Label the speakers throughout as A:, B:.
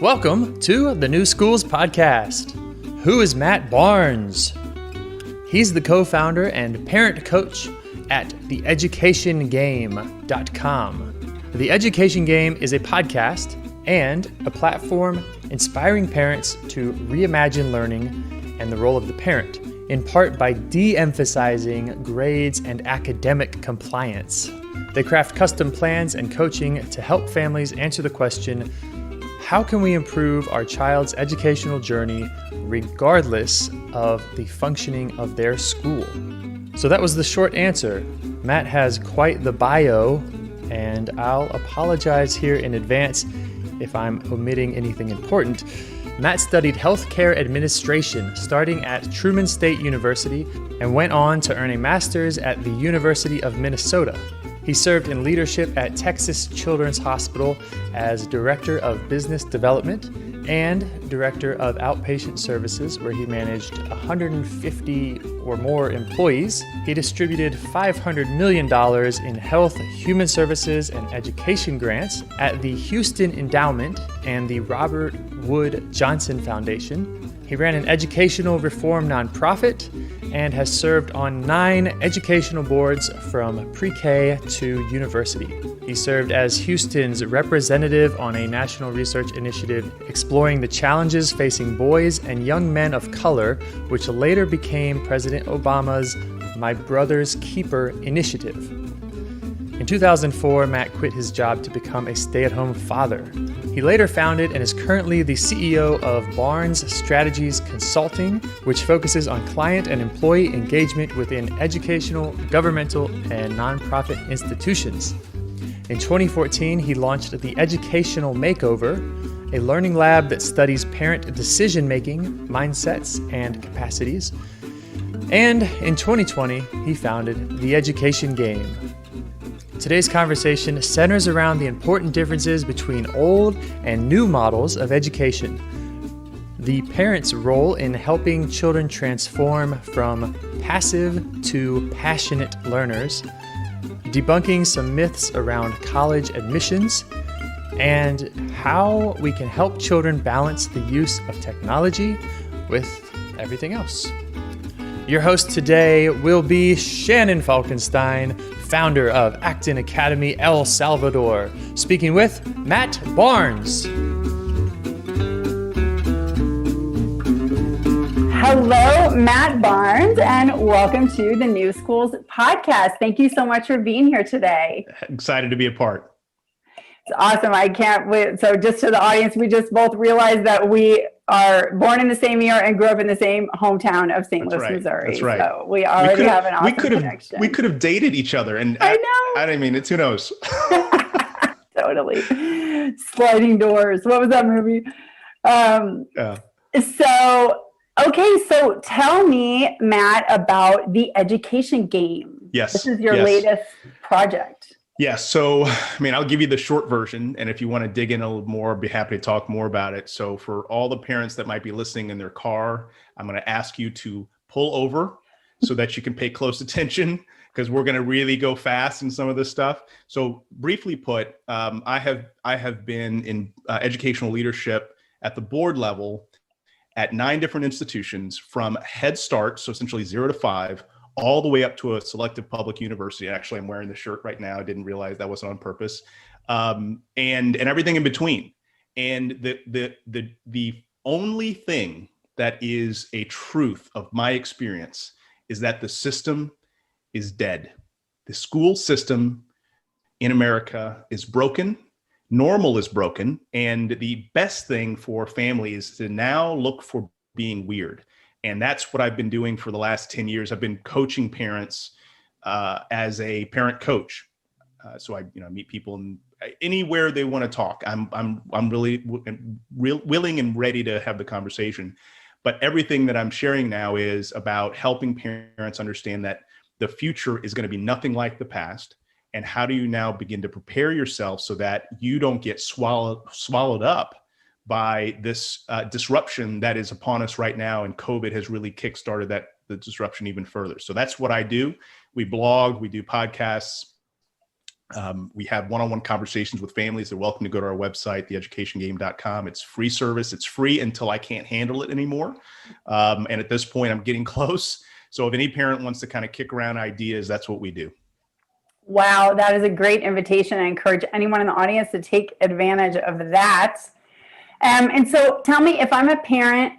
A: Welcome to the New Schools Podcast. Who is Matt Barnes? He's the co-founder and parent coach at theeducationgame.com. The Education Game is a podcast and a platform inspiring parents to reimagine learning and the role of the parent, in part by de-emphasizing grades and academic compliance. They craft custom plans and coaching to help families answer the question, how can we improve our child's educational journey regardless of the functioning of their school? So that was the short answer. Matt has quite the bio, and I'll apologize here in advance if I'm omitting anything important. Matt studied healthcare administration starting at Truman State University and went on to earn a master's at the University of Minnesota. He served in leadership at Texas Children's Hospital as Director of Business Development and Director of Outpatient Services, where he managed 150 or more employees. He distributed $500 million in health, human services, and education grants at the Houston Endowment and the Robert Wood Johnson Foundation. He ran an educational reform nonprofit and has served on 9 educational boards from pre-K to university. He served as Houston's representative on a national research initiative exploring the challenges facing boys and young men of color, which later became President Obama's My Brother's Keeper initiative. In 2004, Matt quit his job to become a stay-at-home father. He later founded and is currently the CEO of Barnes Strategies Consulting, which focuses on client and employee engagement within educational, governmental, and nonprofit institutions. In 2014, he launched the Educational Makeover, a learning lab that studies parent decision-making, mindsets, and capacities. And in 2020, he founded the Education Game. Today's conversation centers around the important differences between old and new models of education, the parent's role in helping children transform from passive to passionate learners, debunking some myths around college admissions, and how we can help children balance the use of technology with everything else. Your host today will be Shannon Falkenstein, founder of Acton Academy El Salvador, speaking with Matt Barnes.
B: Hello, Matt Barnes, and welcome to the New Schools Podcast. Thank you so much for being here today.
C: Excited to be a part.
B: It's awesome. I can't wait. So just to the audience, we just both realized that we are born in the same year and grew up in the same hometown of St. Louis, Missouri.
C: That's right.
B: So we already have an awesome connection.
C: We could have dated each other. And
B: I know.
C: I mean, it's who knows.
B: Totally. Sliding doors. What was that movie? So tell me, Matt, about the Education Game.
C: Yes.
B: This is your latest project.
C: Yes. So, I mean, I'll give you the short version. And if you want to dig in a little more, I'd be happy to talk more about it. So for all the parents that might be listening in their car, I'm going to ask you to pull over so that you can pay close attention, because we're going to really go fast in some of this stuff. So briefly put, I have been in educational leadership at the board level at 9 different institutions, from Head Start, so essentially 0 to 5, all the way up to a selective public university. Actually, I'm wearing the shirt right now. I didn't realize that wasn't on purpose. And everything in between. And the only thing that is a truth of my experience is that the system is dead. The school system in America is broken. Normal is broken. And the best thing for families is to now look for being weird. And that's what I've been doing for the last 10 years. I've been coaching parents as a parent coach. So I meet people anywhere they want to talk. I'm really willing and ready to have the conversation. But everything that I'm sharing now is about helping parents understand that the future is going to be nothing like the past. And how do you now begin to prepare yourself so that you don't get swallowed up by this disruption that is upon us right now, and COVID has really kickstarted the disruption even further. So that's what I do. We blog, we do podcasts, We have one-on-one conversations with families. They're welcome to go to our website, theeducationgame.com. It's free service. It's free until I can't handle it anymore. And at this point, I'm getting close. So if any parent wants to kind of kick around ideas, that's what we do.
B: Wow, that is a great invitation. I encourage anyone in the audience to take advantage of that. And so tell me, if I'm a parent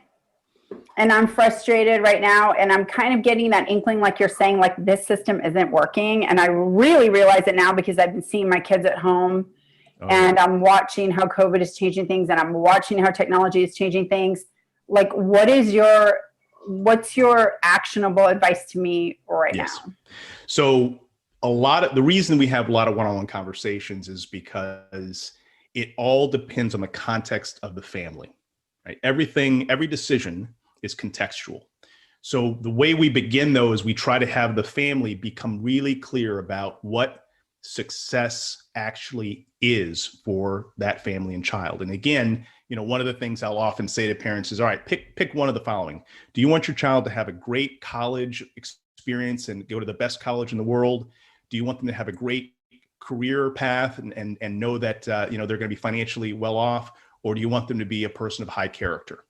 B: and I'm frustrated right now and I'm kind of getting that inkling, like you're saying, like this system isn't working. And I really realize it now because I've been seeing my kids at home and I'm watching how COVID is changing things and I'm watching how technology is changing things. Like, what's your actionable advice to me right now?
C: So the reason we have a lot of one-on-one conversations is because it all depends on the context of the family, right? Every decision is contextual. So the way we begin though is we try to have the family become really clear about what success actually is for that family and child. And again, one of the things I'll often say to parents is, all right, pick one of the following. Do you want your child to have a great college experience and go to the best college in the world? Do you want them to have a great career path and know that they're going to be financially well off? Or do you want them to be a person of high character?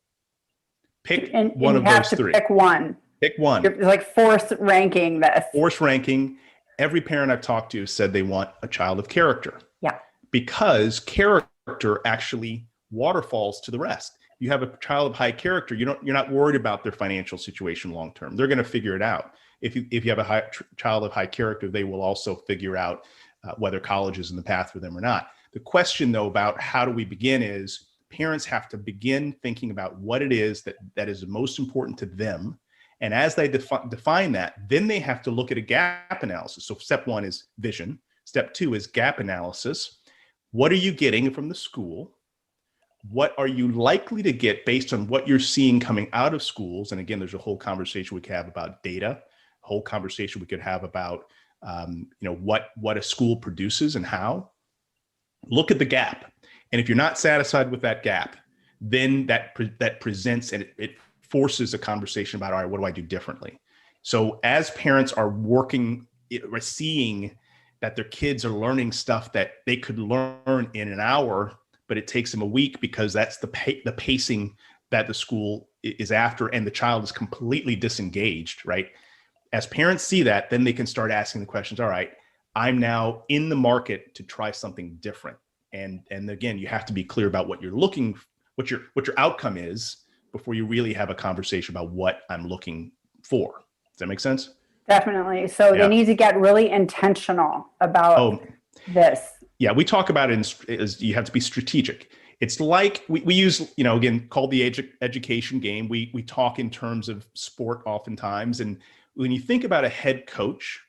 C: Pick one of those three.
B: Pick one.
C: Pick one.
B: You're like force ranking this.
C: Force ranking. Every parent I've talked to said they want a child of character.
B: Yeah.
C: Because character actually waterfalls to the rest. You have a child of high character, you're not worried about their financial situation long term. They're going to figure it out. If you have a child of high character, they will also figure out whether college is in the path for them or not. The question, though, about how do we begin is parents have to begin thinking about what it is that is most important to them. And as they define that, then they have to look at a gap analysis. So step one is vision. Step two is gap analysis. What are you getting from the school? What are you likely to get based on what you're seeing coming out of schools? And again, there's a whole conversation we could have about data, a whole conversation we could have about what a school produces and how. Look at the gap. And if you're not satisfied with that gap, then that presents and it forces a conversation about, all right, what do I do differently? So as parents are seeing that their kids are learning stuff that they could learn in an hour, but it takes them a week because that's the pacing that the school is after, and the child is completely disengaged, right? As parents see that, then they can start asking the questions, all right, I'm now in the market to try something different. And again, you have to be clear about what you're looking, what your outcome is before you really have a conversation about what I'm looking for. Does that make sense?
B: Definitely. So they need to get really intentional about this.
C: Yeah, we talk about it as you have to be strategic. It's like we use, again, called the education game. We talk in terms of sport oftentimes. And when you think about a head coach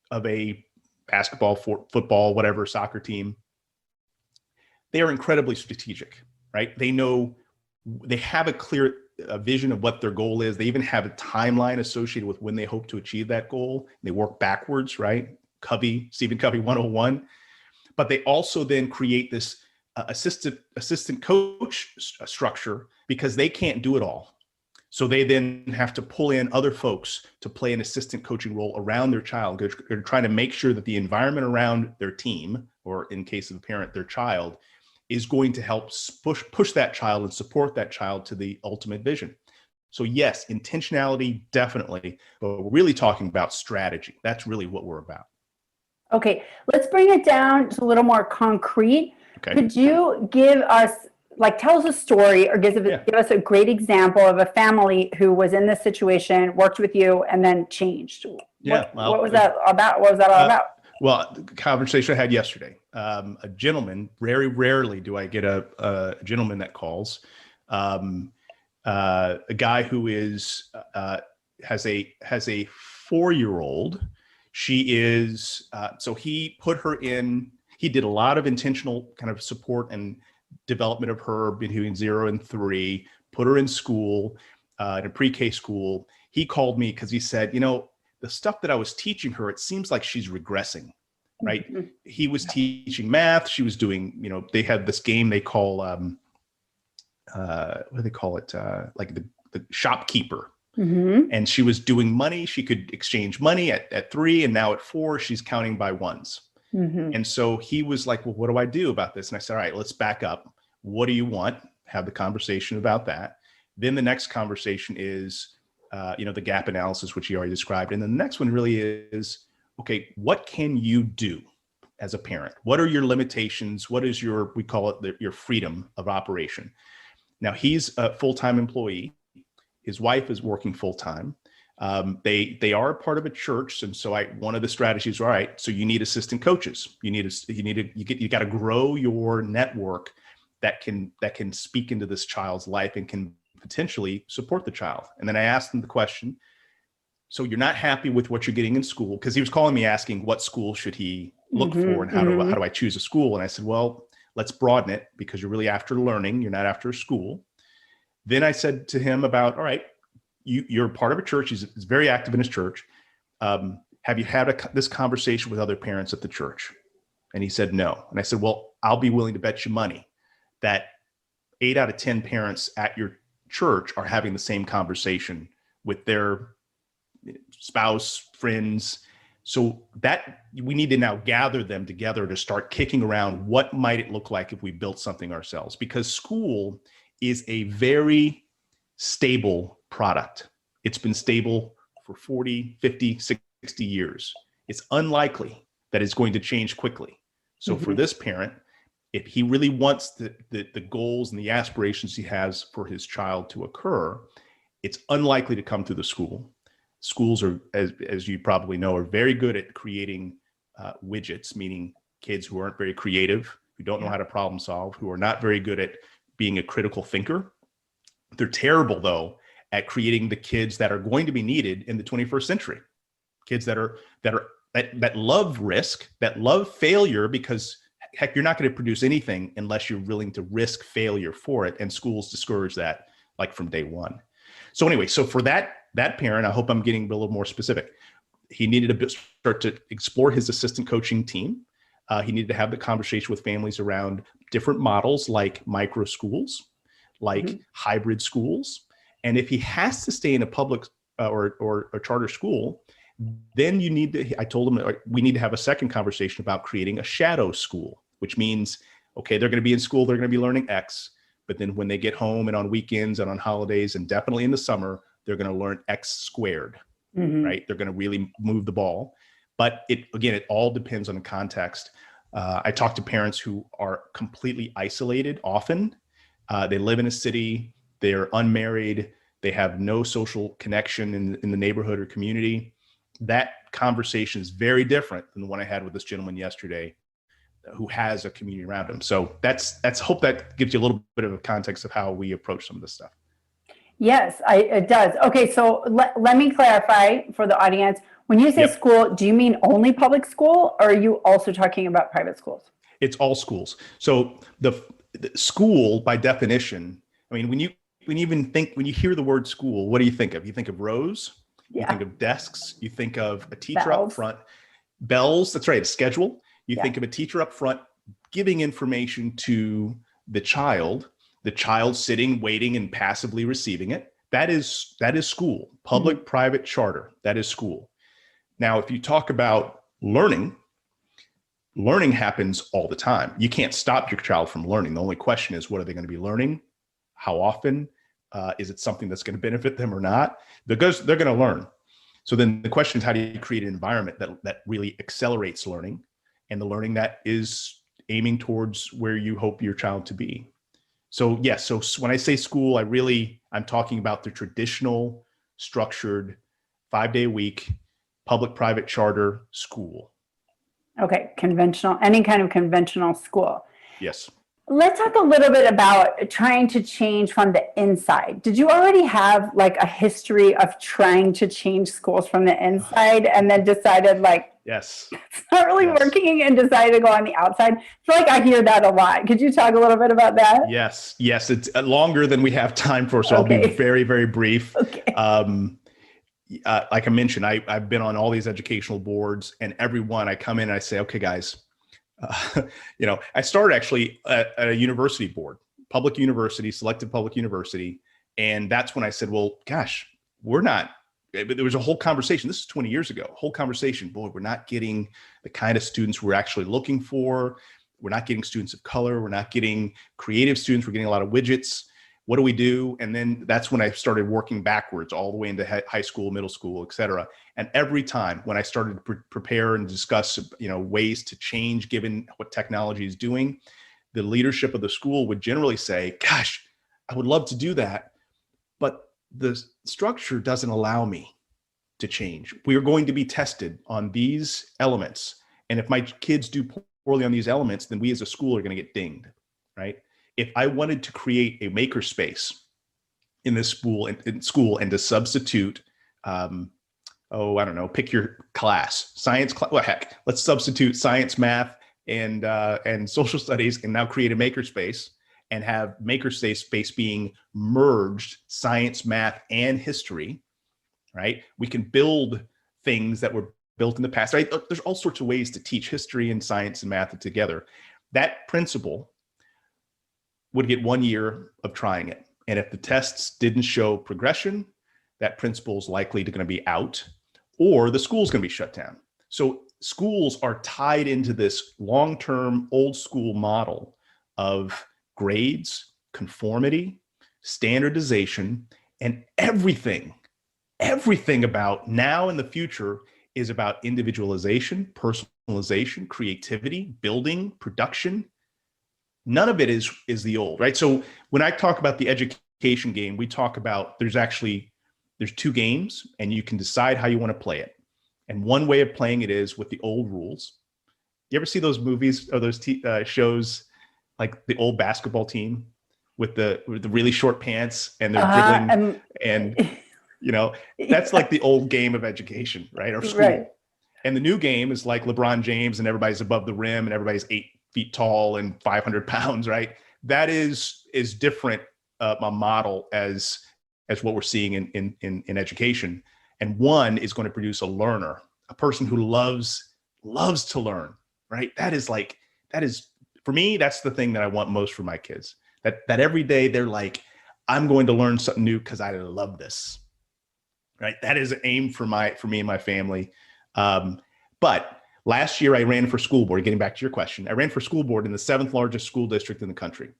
C: of a basketball, football, whatever, soccer team, they are incredibly strategic, right? They have a clear vision of what their goal is. They even have a timeline associated with when they hope to achieve that goal. They work backwards, right? Stephen Covey 101. But they also then create this assistant coach structure because they can't do it all. So they then have to pull in other folks to play an assistant coaching role around their child. They're trying to make sure that the environment around their team, or in case of a parent, their child, is going to help push that child and support that child to the ultimate vision. So yes, intentionality, definitely, but we're really talking about strategy. That's really what we're about.
B: Okay, let's bring it down to a little more concrete.
C: Okay.
B: Could you give us, tell us a story or give us a great example of a family who was in this situation, worked with you, and then changed?
C: Yeah.
B: What was that about? What was that all about?
C: Well, the conversation I had yesterday, a gentleman, very rarely do I get a gentleman that calls, a guy who has a 4-year-old. She is, so he put her in, he did a lot of intentional kind of support and development of her between 0 and 3, put her in school, in a pre-K school. He called me because he said, the stuff that I was teaching her, it seems like she's regressing, right? Mm-hmm. He was teaching math. She was doing, they had this game they call, what do they call it? Like the shopkeeper. Mm-hmm. And she was doing money. She could exchange money at 3, and now at 4, she's counting by ones. And so he was like, well, what do I do about this? And I said, all right, let's back up. What do you want? Have the conversation about that. Then the next conversation is, the gap analysis, which you already described. And then the next one really is, okay, what can you do as a parent? What are your limitations? What is we call it your freedom of operation? Now, he's a full-time employee. His wife is working full-time. They are part of a church. And so one of the strategies, all right, so you need assistant coaches. You got to grow your network that can speak into this child's life and can potentially support the child. And then I asked him the question, so you're not happy with what you're getting in school? Because he was calling me asking what school should he look for and how do I choose a school? And I said, well, let's broaden it because you're really after learning. You're not after school. Then I said to him about, all right, you're part of a church. He's very active in his church. Have you had this conversation with other parents at the church? And he said, no. And I said, well, I'll be willing to bet you money that 8 out of 10 parents at your church are having the same conversation with their spouse, friends. So that we need to now gather them together to start kicking around what might it look like if we built something ourselves, because school is a very stable product. It's been stable for 40, 50, 60 years. It's unlikely that it's going to change quickly. So for this parent, if he really wants the goals and the aspirations he has for his child to occur, it's unlikely to come through the school. Schools are, as you probably know, are very good at creating widgets, meaning kids who aren't very creative, who don't know how to problem solve, who are not very good at being a critical thinker. They're terrible, though, at creating the kids that are going to be needed in the 21st century. Kids that love risk, that love failure, because heck, you're not going to produce anything unless you're willing to risk failure for it. And schools discourage that like from day one. So anyway, so for that parent, I hope I'm getting a little more specific. He needed to start to explore his assistant coaching team. He needed to have the conversation with families around different models like micro schools, like hybrid schools. And if he has to stay in a public or a charter school, then I told him we need to have a second conversation about creating a shadow school, which means, okay, they're going to be in school, they're going to be learning X, but then when they get home and on weekends and on holidays and definitely in the summer, they're going to learn X squared, right? They're going to really move the ball. But it all depends on the context. I talk to parents who are completely isolated often. They live in a city, they're unmarried, they have no social connection in the neighborhood or community. That conversation is very different than the one I had with this gentleman yesterday who has a community around him. So that's hope that gives you a little bit of a context of how we approach some of this stuff.
B: Yes, it does. Okay, so let me clarify for the audience. When you say school, do you mean only public school, or are you also talking about private schools?
C: It's all schools. So the school, by definition, I mean, when you hear the word school, what do you think of? You think of rows, you think of desks, you think of a teacher up front, bells, that's right, a schedule. You think of a teacher up front giving information to the child sitting, waiting, and passively receiving it. That is school. Public, private, charter, that is school. Now, if you talk about learning happens all the time. You can't stop your child from learning. The only question is, what are they going to be learning? How often? Is it something that's going to benefit them or not? They're going to learn. So then the question is, how do you create an environment that really accelerates learning, and the learning that is aiming towards where you hope your child to be? So yes, so when I say school, I'm talking about the traditional, structured, 5-day a week, public, private, charter school.
B: Okay, conventional, any kind of conventional school.
C: Yes.
B: Let's talk a little bit about trying to change from the inside. Did you already have like a history of trying to change schools from the inside and then decided like,
C: yes,
B: it's not really working, and decided to go on the outside? I feel like I hear that a lot. Could you talk a little bit about that?
C: Yes. It's longer than we have time for, so I'll be very, very brief.
B: Okay.
C: Like I mentioned, I've been on all these educational boards, and every one I come in and I say, okay, guys, I started actually at a university board, selected public university. And that's when I said, well, gosh, we're not but there was a whole conversation. This is 20 years ago, whole conversation. Boy, we're not getting the kind of students we're actually looking for. We're not getting students of color. We're not getting creative students. We're getting a lot of widgets. What do we do? And then that's when I started working backwards all the way into high school, middle school, et cetera. And every time when I started to prepare and discuss, ways to change given what technology is doing, the leadership of the school would generally say, gosh, I would love to do that, but the structure doesn't allow me to change. We are going to be tested on these elements. And if my kids do poorly on these elements, then we as a school are going to get dinged, right? If I wanted to create a makerspace in this school and to substitute, I don't know, pick your class, science class, well, heck, let's substitute science, math, and social studies, and now create a makerspace and have makerspace being merged, science, math, and history, right? We can build things that were built in the past, right? There's all sorts of ways to teach history and science and math together. That principal would get 1 year of trying it. And if the tests didn't show progression, that principal is likely going to be out, or the school's going to be shut down. So schools are tied into this long-term old school model of grades, conformity, standardization, and everything about now and the future is about individualization, personalization, creativity, building, production. None of it is the old, right? So when I talk about the education game, we talk about there's two games and you can decide how you want to play it. And one way of playing it is with the old rules. You ever see those movies or those shows like the old basketball team with the really short pants and they're dribbling and that's like the old game of education, right? Or school. Right. And the new game is like LeBron James and everybody's above the rim and everybody's 8 feet tall and 500 pounds, right? That is different a model as what we're seeing in education. And one is going to produce a learner, a person who loves to learn, right? That is for me, that's the thing that I want most for my kids. That every day they're like, I'm going to learn something new because I love this, right? That is an aim for me and my family. But last year I ran for school board, getting back to your question, I ran for school board in the 7th largest school district in the country.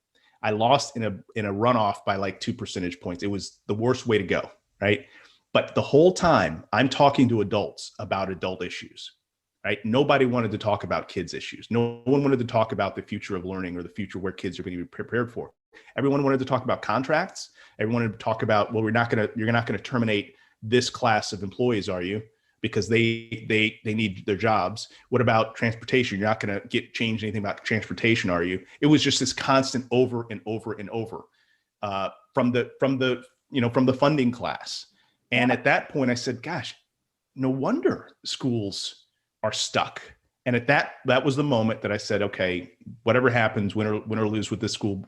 C: I lost in a runoff by like 2 percentage points. It was the worst way to go, right? But the whole time I'm talking to adults about adult issues, right? Nobody wanted to talk about kids' issues. No one wanted to talk about the future of learning or the future where kids are going to be prepared for. Everyone wanted to talk about contracts. Everyone wanted to talk about, well, you're not going to terminate this class of employees, are you? Because they need their jobs. What about transportation? You're not going to change anything about transportation, are you? It was just this constant over and over and over from the funding class. And at that point I said, gosh, no wonder schools are stuck. And at that was the moment that I said, okay, whatever happens, win or lose with this school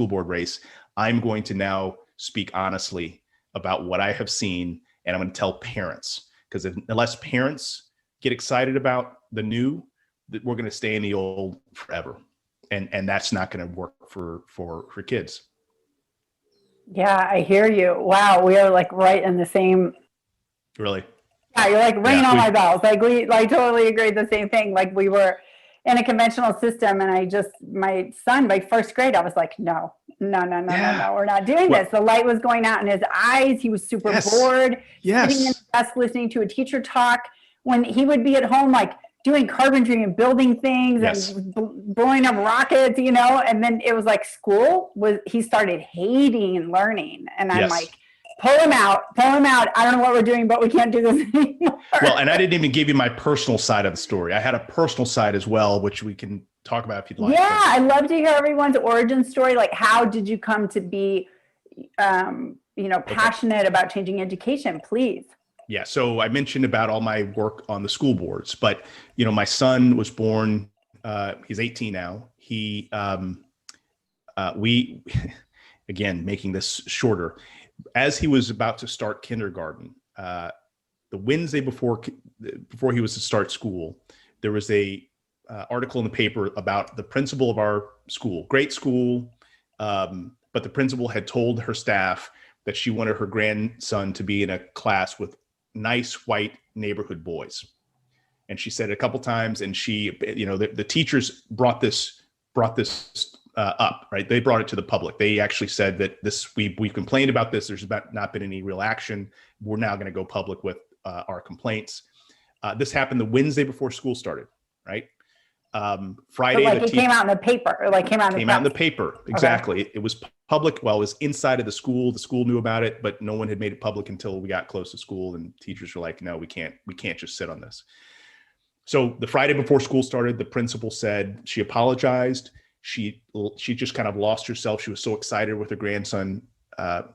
C: board race, I'm going to now speak honestly about what I have seen. And I'm going to tell parents, because unless parents get excited about the new, we're going to stay in the old forever. And that's not going to work for kids.
B: Yeah, I hear you. Wow. We are like right in the same.
C: Really?
B: Yeah. You're like ringing all my bells. Like we totally agreed the same thing. Like we were in a conventional system and my son by 1st grade, I was like, no, we're not doing this. The light was going out in his eyes. He was super bored, sitting in the desk, listening to a teacher talk when he would be at home, like doing carpentry and building things and blowing up rockets, and then it was like he started hating learning. And I'm like, pull him out. I don't know what we're doing, but we can't do this anymore.
C: Well, and I didn't even give you my personal side of the story. I had a personal side as well, which we can talk about if you'd like.
B: Yeah, I'd love to hear everyone's origin story. Like, how did you come to be, passionate about changing education, please?
C: Yeah, so I mentioned about all my work on the school boards, but, my son was born, he's 18 now. Again, making this shorter, as he was about to start kindergarten, the Wednesday before he was to start school, there was a article in the paper about the principal of our school, great school, but the principal had told her staff that she wanted her grandson to be in a class with nice white neighborhood boys. And she said it a couple times, and she, the teachers brought this up, right? They brought it to the public. They actually said that we've complained about this. There's not been any real action. We're now going to go public with our complaints. This happened the Wednesday before school started, right? Friday,
B: so it came out in the paper, or came out in the
C: paper. Exactly. Okay. It was public. Well, it was inside of the school. The school knew about it, but no one had made it public until we got close to school, and teachers were like, no, we can't just sit on this. So the Friday before school started, the principal said she apologized. She just kind of lost herself. She was so excited with her grandson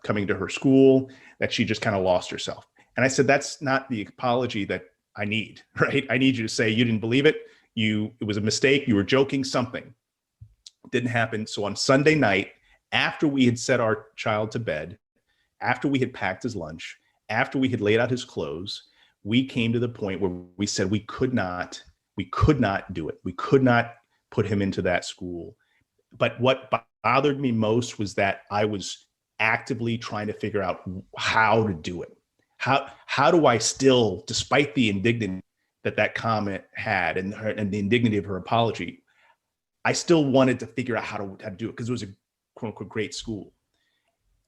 C: coming to her school that she just kind of lost herself. And I said, that's not the apology that I need, right? I need you to say you didn't believe it. It was a mistake. You were joking, something. It didn't happen. So on Sunday night, after we had set our child to bed, after we had packed his lunch, after we had laid out his clothes, we came to the point where we said we could not do it. We could not put him into that school. But what bothered me most was that I was actively trying to figure out how to do it. How do I still, despite the indignity that comment had and the indignity of her apology, I still wanted to figure out how to do it, because it was a quote unquote great school.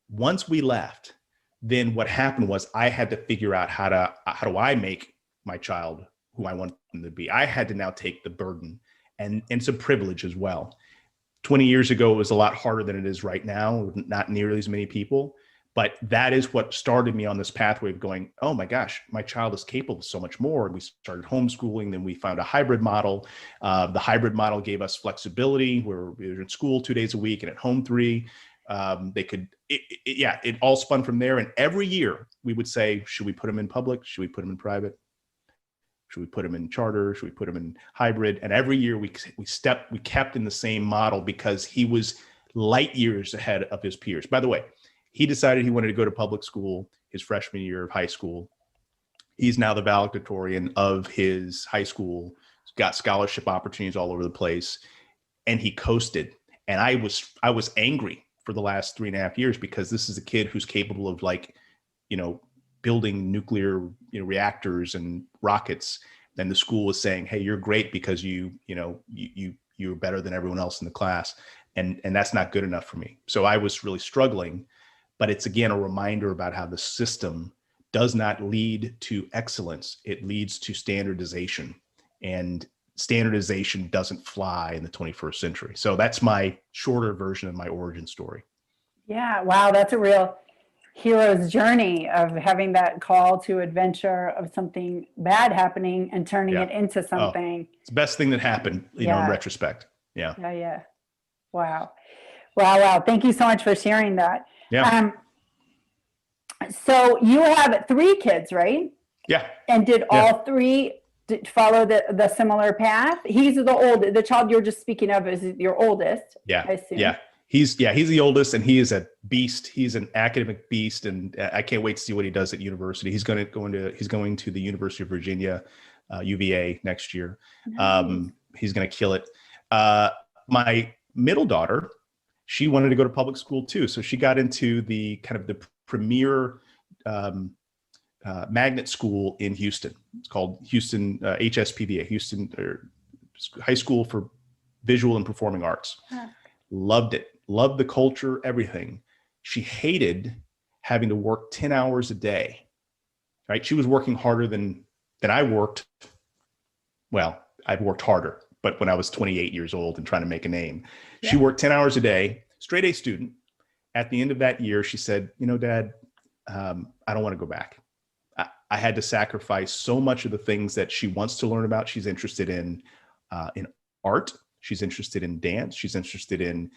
C: Once we left, then what happened was I had to figure out how do I make my child who I want them to be. I had to now take the burden, and it's a privilege as well. 20 years ago, it was a lot harder than it is right now, not nearly as many people, but that is what started me on this pathway of going, oh my gosh, my child is capable of so much more. And we started homeschooling, then we found a hybrid model. The hybrid model gave us flexibility where we were in school 2 days a week and at home 3. It all spun from there. And every year we would say, should we put them in public? Should we put them in private? Should we put them in charter? Should we put them in hybrid? And every year we kept in the same model because he was light years ahead of his peers. By the way, he decided he wanted to go to public school his freshman year of high school. He's now the valedictorian of his high school, got scholarship opportunities all over the place, and he coasted. And I was angry for the last 3.5 years, because this is a kid who's capable of building nuclear reactors and rockets. Then the school was saying, hey, you're great because you're better than everyone else in the class. And that's not good enough for me. So I was really struggling, but it's again, a reminder about how the system does not lead to excellence. It leads to standardization, and standardization doesn't fly in the 21st century. So that's my shorter version of my origin story. Yeah.
B: Wow. That's a real hero's journey of having that call to adventure of something bad happening and turning it into something.
C: It's the best thing that happened, in retrospect. Yeah.
B: Yeah. Wow. Thank you so much for sharing that.
C: Yeah.
B: So you have 3 kids, right?
C: Yeah.
B: And did all 3 follow the similar path? He's the child you're just speaking of is your oldest.
C: Yeah.
B: I assume.
C: Yeah. He's the oldest, and he is a beast. He's an academic beast, and I can't wait to see what he does at university. He's going to the University of Virginia, UVA next year. Nice. He's going to kill it. My middle daughter, she wanted to go to public school too, so she got into the kind of the premier magnet school in Houston. It's called Houston HSPVA, Houston High School for Visual and Performing Arts. Huh. Loved it. Loved the culture, everything. She hated having to work 10 hours a day, right? She was working harder than I worked. Well, I've worked harder, but when I was 28 years old and trying to make a name, she worked 10 hours a day, straight A student. At the end of that year, she said, Dad, I don't want to go back. I had to sacrifice so much of the things that she wants to learn about. She's interested in art. She's interested in dance. She's interested in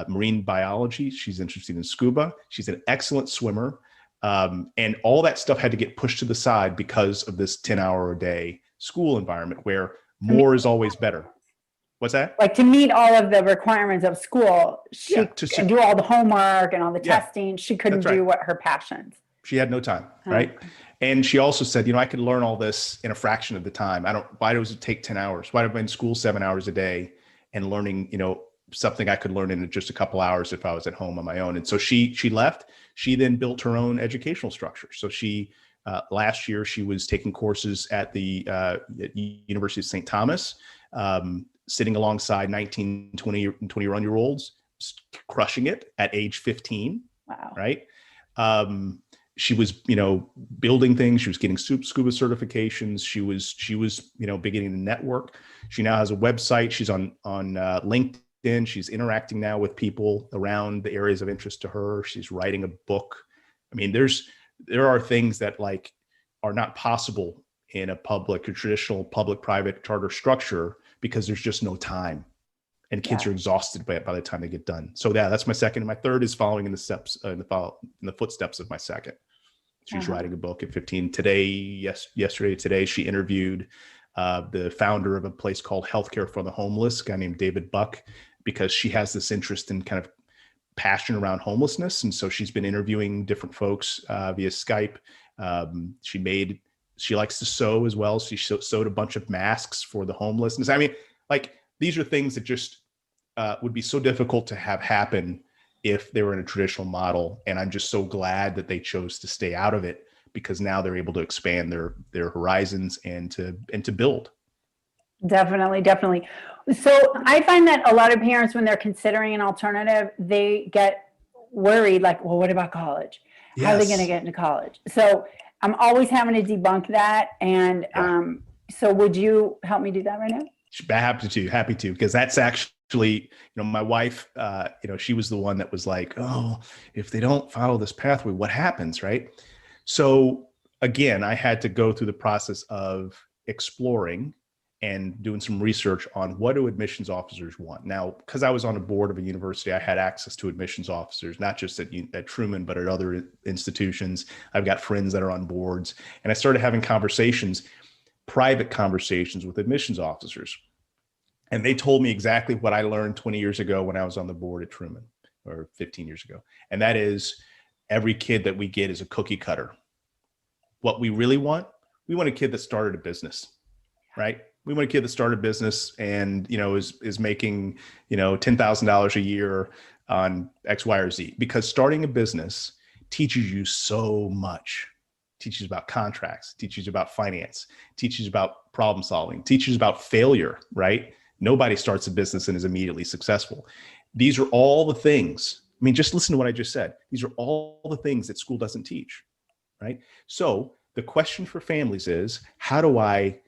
C: marine biology. She's interested in scuba. She's an excellent swimmer. And all that stuff had to get pushed to the side because of this 10-hour-a-day school environment where more is always better. What's that?
B: Like to meet all of the requirements of school, she could do all the homework and all the testing. She couldn't do what her passions.
C: She had no time, right? And she also said, I could learn all this in a fraction of the time. Why does it take 10 hours? Why do I in school 7 hours a day and learning, something I could learn in just a couple hours if I was at home on my own? And so she left. She then built her own educational structure. So she Last year, she was taking courses at the University of St. Thomas, sitting alongside 19, 20, and 21-year-olds, crushing it at age 15.
B: Wow.
C: Right. She was, building things. She was getting scuba certifications. She was, beginning to network. She now has a website. She's on LinkedIn. She's interacting now with people around the areas of interest to her. She's writing a book. I mean, there are things that are not possible in a traditional public-private charter structure because there's just no time. And kids are exhausted by the time they get done. So that's my second. And my third is following in the steps, in the footsteps of my second. She's writing a book at 15. Today, she interviewed the founder of a place called Healthcare for the Homeless, a guy named David Buck, because she has this interest in kind of passion around homelessness. And so she's been interviewing different folks via Skype. She likes to sew as well. She sewed a bunch of masks for the homelessness. I mean, these are things that just would be so difficult to have happen if they were in a traditional model. And I'm just so glad that they chose to stay out of it, because now they're able to expand their horizons and to build. Definitely.
B: So I find that a lot of parents, when they're considering an alternative, they get worried, well, what about college? Yes. How are they going to get into college? So I'm always having to debunk that. And so would you help me do that right now?
C: Happy to, because that's actually, my wife, she was the one that was like, oh, if they don't follow this pathway, what happens, right? So again, I had to go through the process of exploring and doing some research on what do admissions officers want. Now, because I was on a board of a university, I had access to admissions officers, not just at Truman, but at other institutions. I've got friends that are on boards, and I started having private conversations with admissions officers. And they told me exactly what I learned 20 years ago when I was on the board at Truman, or 15 years ago. And that is, every kid that we get is a cookie cutter. What we really want, we want a kid that started a business, right? We want a kid that started a business and, is making, $10,000 a year on X, Y, or Z, because starting a business teaches you so much. Teaches about contracts, teaches about finance, teaches about problem solving, teaches about failure, right? Nobody starts a business and is immediately successful. These are all the things. I mean, just listen to what I just said. These are all the things that school doesn't teach, right? So the question for families is, how do I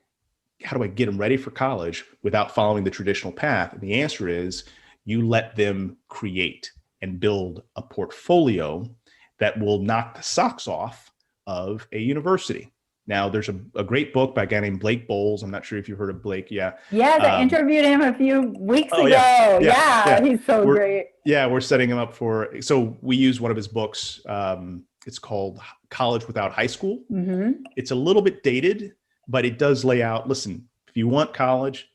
C: get them ready for college without following the traditional path? And the answer is, you let them create and build a portfolio that will knock the socks off of a university. Now, there's a great book by a guy named Blake Bowles. I'm not sure if you've heard of Blake. Yeah.
B: Yes, I interviewed him a few weeks ago.
C: Yeah.
B: He's so great.
C: Yeah, we're setting him up so we use one of his books. It's called College Without High School. Mm-hmm. It's a little bit dated, but it does lay out, listen, if you want college,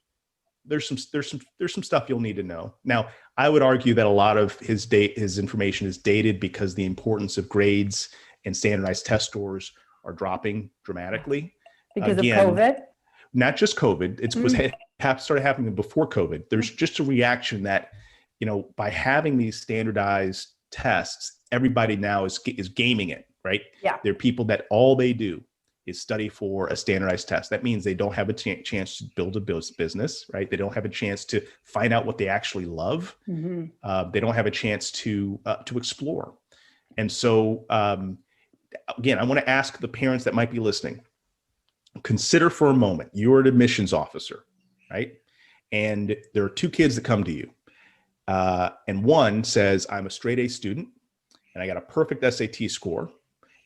C: there's some stuff you'll need to know. Now, I would argue that a lot of his information is dated because the importance of grades and standardized test scores are dropping dramatically.
B: Because of COVID?
C: Not just COVID. It started happening before COVID. There's just a reaction that, by having these standardized tests, everybody now is gaming it, right?
B: Yeah.
C: There are people that all they do is study for a standardized test. That means they don't have a chance to build a business, right? They don't have a chance to find out what they actually love. Mm-hmm. They don't have a chance to explore. And so, again, I want to ask the parents that might be listening, consider for a moment, you're an admissions officer, right? And there are two kids that come to you. And one says, I'm a straight A student and I got a perfect SAT score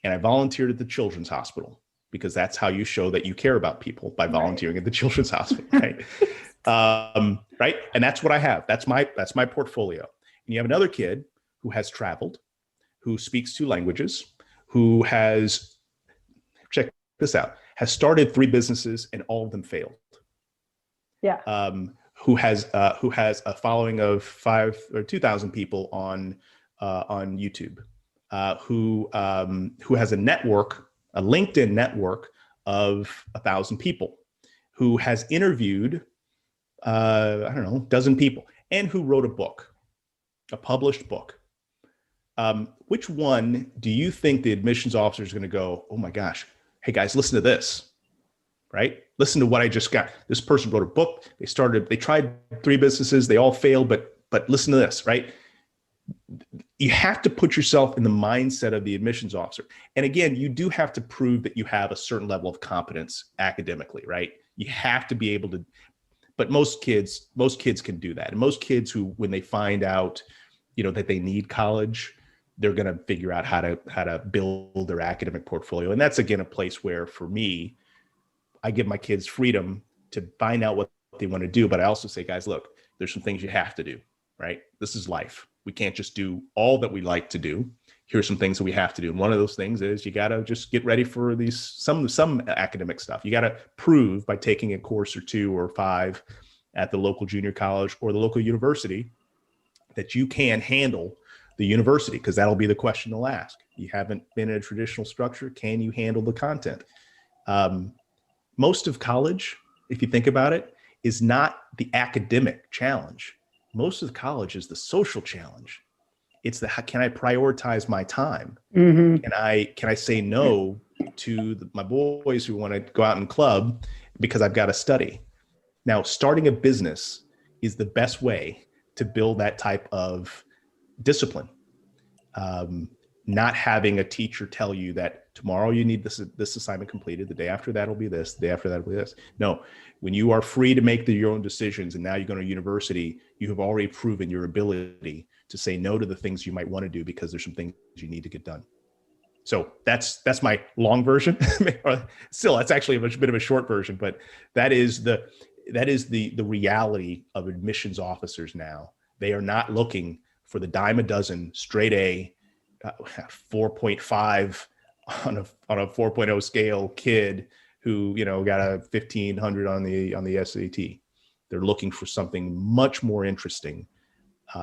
C: and I volunteered at the Children's Hospital, because that's how you show that you care about people, by volunteering at the Children's Hospital, right? Right. And that's what I have. That's my portfolio. And you have another kid who has traveled, who speaks 2 languages, who has, check this out, has started 3 businesses and all of them failed.
B: Yeah.
C: Who has a following of 5 or 2,000 people on YouTube, who has a network, a LinkedIn network of 1,000 people, who has interviewed, a dozen people, and who wrote a book, a published book. Which one do you think the admissions officer is going to go, oh my gosh, hey guys, listen to this, right? Listen to what I just got. This person wrote a book. They tried 3 businesses. They all failed, but listen to this, right? You have to put yourself in the mindset of the admissions officer. And again, you do have to prove that you have a certain level of competence academically, right? You have to be able to, but most kids can do that. And most kids who, when they find out, that they need college, they're going to figure out how to build their academic portfolio. And that's, again, a place where, for me, I give my kids freedom to find out what they want to do. But I also say, guys, look, there's some things you have to do, right? This is life. We can't just do all that we like to do. Here's some things that we have to do. And one of those things is you got to just get ready for some academic stuff. You got to prove by taking a course or 2 or 5 at the local junior college or the local university that you can handle the university, because that'll be the question they'll ask. You haven't been in a traditional structure. Can you handle the content? Most of college, if you think about it, is not the academic challenge. Most of college is the social challenge. It's can I prioritize my time? Mm-hmm. Can I say no to my boys who want to go out and club because I've got to study? Now, starting a business is the best way to build that type of discipline. Not having a teacher tell you that tomorrow you need this assignment completed, the day after that will be this, the day after that will be this. No, when you are free to make your own decisions and now you're going to university, you have already proven your ability to say no to the things you might want to do because there's some things you need to get done. So that's my long version. Still, that's actually a bit of a short version, but that is the reality of admissions officers now. They are not looking for the dime a dozen straight A, 4.5 on a 4.0 scale kid who got a 1,500 on the SAT. They're looking for something much more interesting,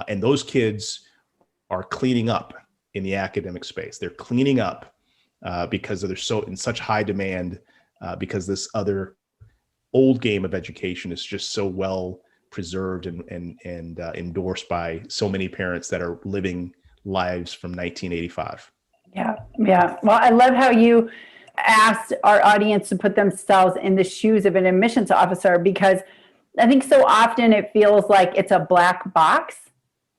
C: and those kids are cleaning up in the academic space. They're cleaning up because they're in such high demand, because this other old game of education is just so well preserved and endorsed by so many parents that are living lives from 1985. Yeah.
B: Well, I love how you asked our audience to put themselves in the shoes of an admissions officer, because I think so often it feels like it's a black box.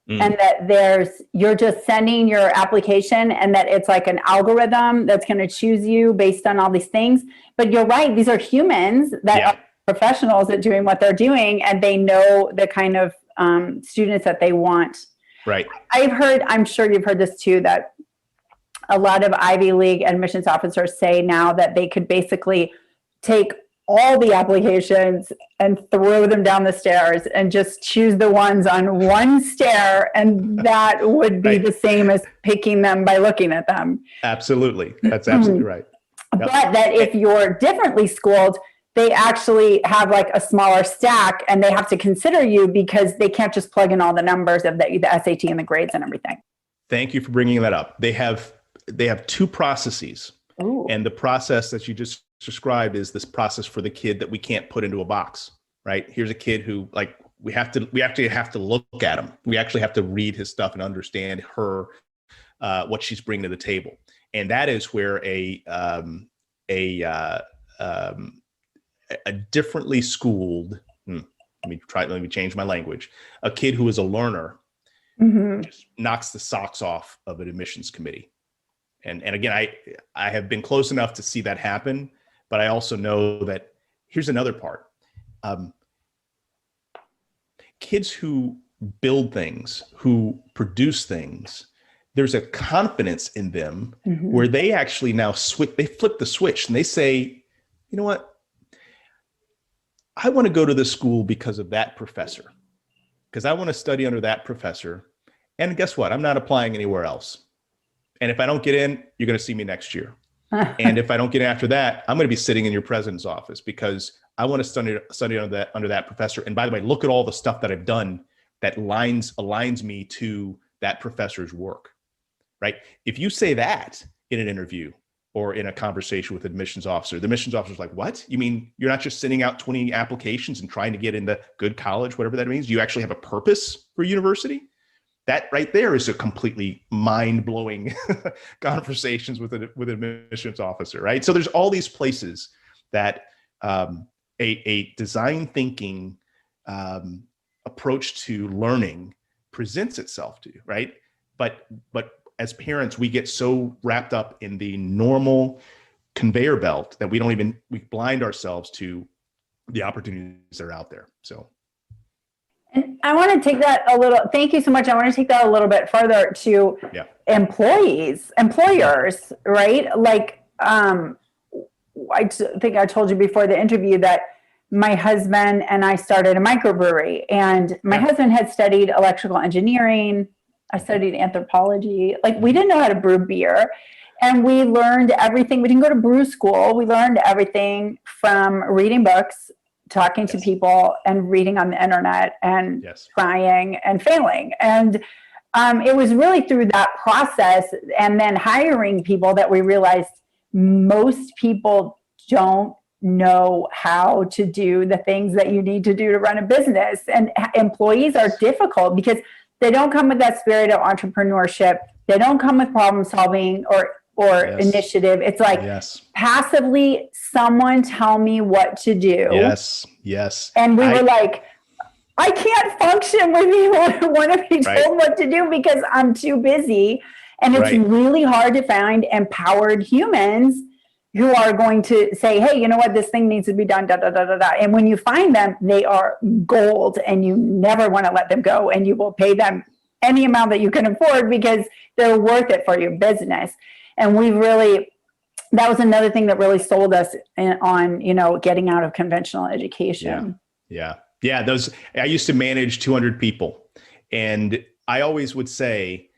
B: And that you're just sending your application and that it's like an algorithm that's going to choose you based on all these things. But you're right. These are humans that are professionals at doing what they're doing, and they know the kind of students that they want.
C: Right.
B: I'm sure you've heard this too, that a lot of Ivy League admissions officers say now that they could basically take all the applications and throw them down the stairs and just choose the ones on one stair, and that would be the same as picking them by looking at them.
C: Absolutely. That's absolutely right. Yep.
B: But that if you're differently schooled, they actually have like a smaller stack, and they have to consider you because they can't just plug in all the numbers of the SAT and the grades and everything.
C: Thank you for bringing that up. They have 2 processes.
B: Ooh.
C: And the process that you just described is this process for the kid that we can't put into a box, right? Here's a kid who, like, we actually have to look at him. We actually have to read his stuff and understand what she's bringing to the table. And that is where a differently schooled, let me change my language. A kid who is a learner just knocks the socks off of an admissions committee. And again, I have been close enough to see that happen, but I also know that here's another part. Kids who build things, who produce things, there's a confidence in them where they actually now they flip the switch and they say, you know what? I want to go to this school because of that professor, because I want to study under that professor. And guess what? I'm not applying anywhere else. And if I don't get in, you're going to see me next year. And if I don't get in after that, I'm going to be sitting in your president's office because I want to study under that professor. And by the way, look at all the stuff that I've done that aligns me to that professor's work, right? If you say that in an interview or in a conversation with an admissions officer, the admissions officer's like, what? You mean you're not just sending out 20 applications and trying to get into good college, whatever that means? You actually have a purpose for university? that right there is a completely mind-blowing conversations with an admissions officer, right? So there's all these places that a design thinking approach to learning presents itself to, right? But as parents, we get so wrapped up in the normal conveyor belt that we blind ourselves to the opportunities that are out there. So.
B: And I want to take that thank you so much. I want to take that a little bit further to employers, right? Like, I think I told you before the interview that my husband and I started a microbrewery, and my husband had studied electrical engineering. I studied anthropology. Like, we didn't know how to brew beer, and we learned everything. We didn't go to brew school. We learned everything from reading books, talking to people, and reading on the internet, and trying and failing. And it was really through that process and then hiring people that we realized most people don't know how to do the things that you need to do to run a business. And employees are difficult because they don't come with that spirit of entrepreneurship. They don't come with problem solving or initiative. It's like passively, someone tell me what to do.
C: Yes.
B: And we were like, I can't function with you when to be told what to do because I'm too busy. And it's really hard to find empowered humans who are going to say, hey, you know what, this thing needs to be done, da, da, da, da, da. And when you find them, they are gold, and you never want to let them go, and you will pay them any amount that you can afford because they're worth it for your business. And that was another thing that really sold us on, getting out of conventional education.
C: Yeah. I used to manage 200 people, and I always would say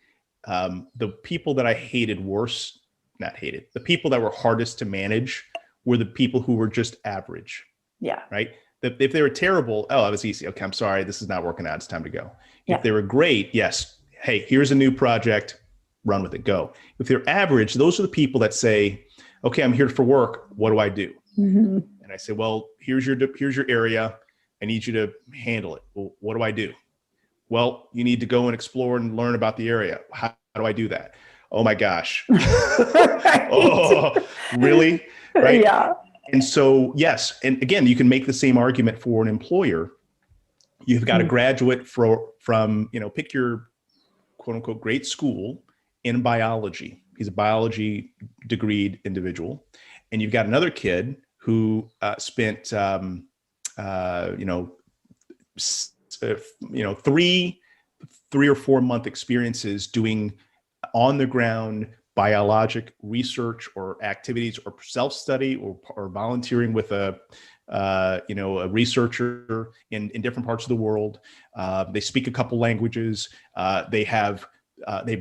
C: the people that I hated the people that were hardest to manage were the people who were just average. Yeah. Right. If they were terrible, that was easy. Okay, I'm sorry, this is not working out. It's time to go. Yeah. If they were great, yes. Hey, here's a new project. Run with it. Go. If they're average, those are the people that say, okay, I'm here for work. What do I do? Mm-hmm. And I say, well, here's your area. I need you to handle it. Well, what do I do? Well, you need to go and explore and learn about the area. How do I do that? Oh my gosh. Oh, really? Right. Yeah. And so, yes. And again, you can make the same argument for an employer. You've got a graduate from, pick your quote unquote great school in biology. He's a biology degreed individual. And you've got another kid who spent, 3 or 4 month experiences doing on the ground biologic research or activities or self-study or volunteering with a researcher in different parts of the world. They speak a couple languages. They've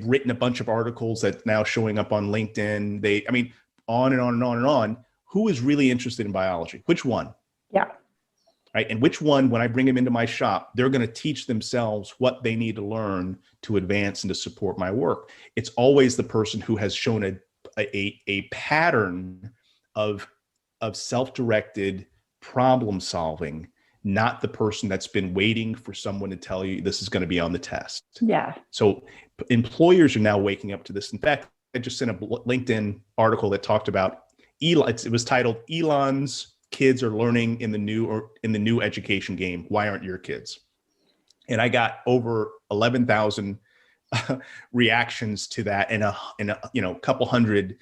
C: written a bunch of articles that now showing up on LinkedIn. On and on and on and on. Who is really interested in biology? Which one? Yeah. Right. And which one, when I bring them into my shop, they're going to teach themselves what they need to learn to advance and to support my work. It's always the person who has shown a pattern of self-directed problem solving, not the person that's been waiting for someone to tell you this is going to be on the test. Yeah. So employers are now waking up to this. In fact, I just sent a LinkedIn article that talked about it was titled Elon's Kids Are Learning in the New Education Game. Why aren't your kids? And I got over 11,000 reactions to that and a couple hundred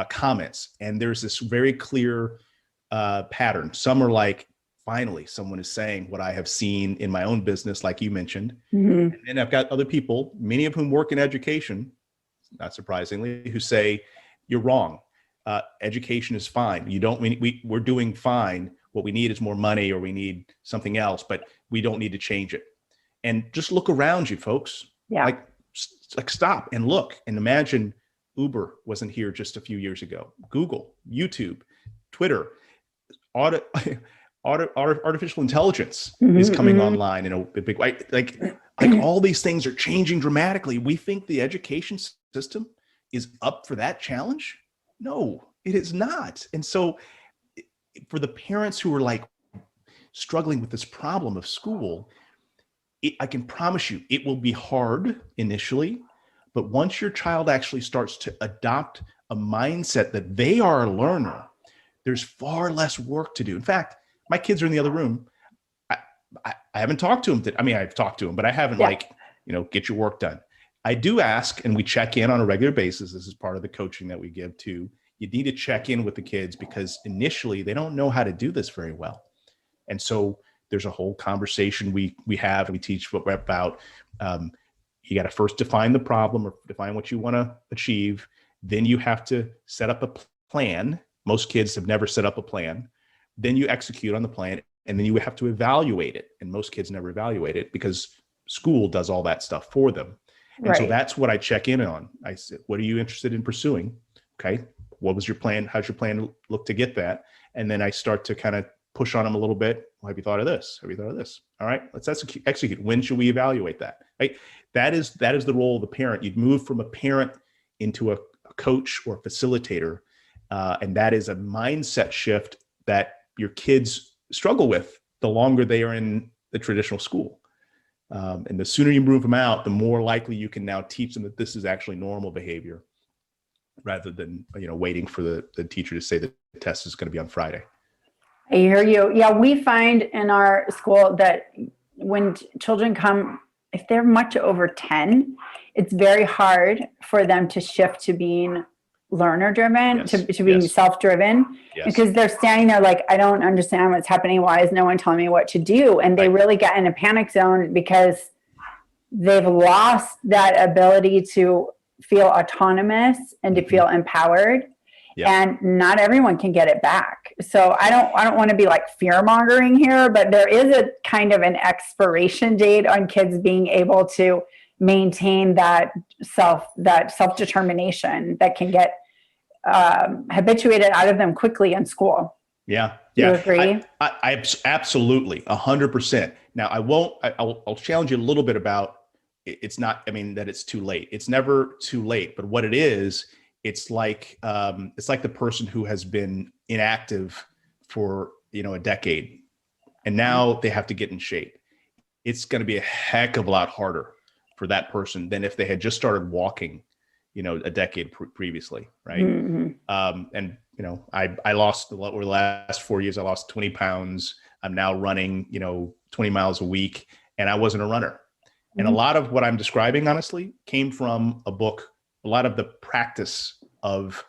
C: comments. And there's this very clear pattern. Some are like, finally, someone is saying what I have seen in my own business, like you mentioned. Mm-hmm. And then I've got other people, many of whom work in education, not surprisingly, who say, you're wrong. Education is fine. We're doing fine. What we need is more money, or we need something else, but we don't need to change it. And just look around you, folks. Yeah. Like stop and look and imagine Uber wasn't here just a few years ago. Google, YouTube, Twitter, artificial intelligence is coming online in a big way. Like all these things are changing dramatically. We think the education system is up for that challenge. No, it is not. And so for the parents who are like struggling with this problem of school, I can promise you it will be hard initially, but once your child actually starts to adopt a mindset that they are a learner, there's far less work to do. In fact, my kids are in the other room. I haven't talked to them. I've talked to them, but I haven't get your work done. I do ask, and we check in on a regular basis. This is part of the coaching that we give too. You need to check in with the kids because initially they don't know how to do this very well. And so there's a whole conversation we have. We teach what we're about. You got to first define the problem or define what you want to achieve. Then you have to set up a plan. Most kids have never set up a plan. Then you execute on the plan, and then you have to evaluate it. And most kids never evaluate it because school does all that stuff for them. And so that's what I check in on. I said, what are you interested in pursuing? Okay. What was your plan? How's your plan look to get that? And then I start to kind of push on them a little bit. Well, have you thought of this? Have you thought of this? All right, let's execute. When should we evaluate that? Right. That is the role of the parent. You'd move from a parent into a coach or facilitator. And that is a mindset shift that your kids struggle with the longer they are in the traditional school. And the sooner you move them out, the more likely you can now teach them that this is actually normal behavior rather than, waiting for the teacher to say the test is going to be on Friday.
B: I hear you. Yeah, we find in our school that when children come, if they're much over 10, it's very hard for them to shift to being learner driven, to being self-driven, because they're standing there like, I don't understand what's happening. Why is no one telling me what to do? And they really get in a panic zone because they've lost that ability to feel autonomous and to feel empowered. And not everyone can get it back. So I don't want to be like fear mongering here, but there is a kind of an expiration date on kids being able to maintain that self-determination that can get habituated out of them quickly in school.
C: Yeah.
B: Do you agree?
C: I absolutely 100%. Now I'll challenge you a little bit about it's not, that it's too late. It's never too late, but what it is, it's like the person who has been inactive for, a decade and now they have to get in shape. It's going to be a heck of a lot harder for that person than if they had just started walking, a decade previously. Right. Mm-hmm. And, I lost over the last 4 years, I lost 20 pounds. I'm now running, 20 miles a week, and I wasn't a runner. Mm-hmm. And a lot of what I'm describing, honestly, came from a book. A lot of the practice of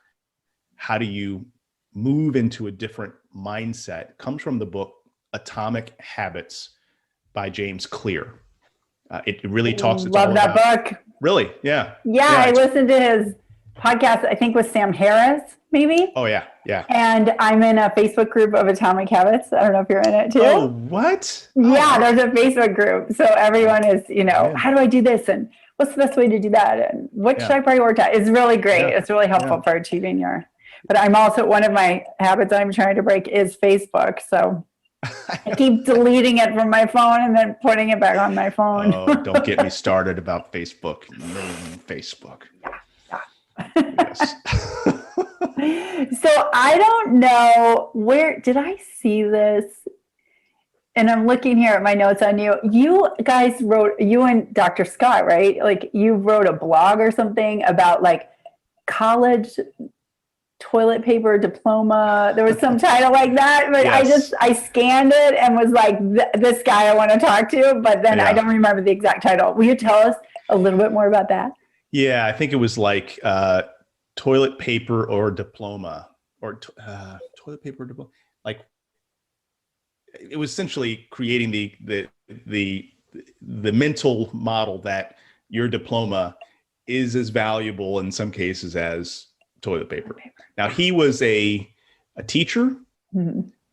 C: how do you move into a different mindset comes from the book Atomic Habits by James Clear. It really talks.
B: Love that book.
C: Really? Yeah.
B: Yeah, I listened to his podcast, I think with Sam Harris, maybe.
C: Oh, yeah. Yeah.
B: And I'm in a Facebook group of Atomic Habits. I don't know if you're in it too.
C: Oh, what?
B: Yeah, there's a Facebook group. So everyone is, how do I do this? And what's the best way to do that? And what should I prioritize? It's really great. Yeah. It's really helpful for achieving but I'm also, one of my habits I'm trying to break is Facebook. So I keep deleting it from my phone and then putting it back on my phone.
C: Oh, don't get me started about Facebook. Facebook.
B: Yeah. Yes. So I don't know, where did I see this? And I'm looking here at my notes on you. You guys you and Dr. Scott, right? Like you wrote a blog or something about like college toilet paper diploma. There was some title like that, but I scanned it and was like, this guy I want to talk to, but then I don't remember the exact title. Will you tell us a little bit more about that?
C: Yeah, I think it was like toilet paper or diploma or toilet paper diploma. Like it was essentially creating the mental model that your diploma is as valuable in some cases as toilet paper. Now he was a teacher,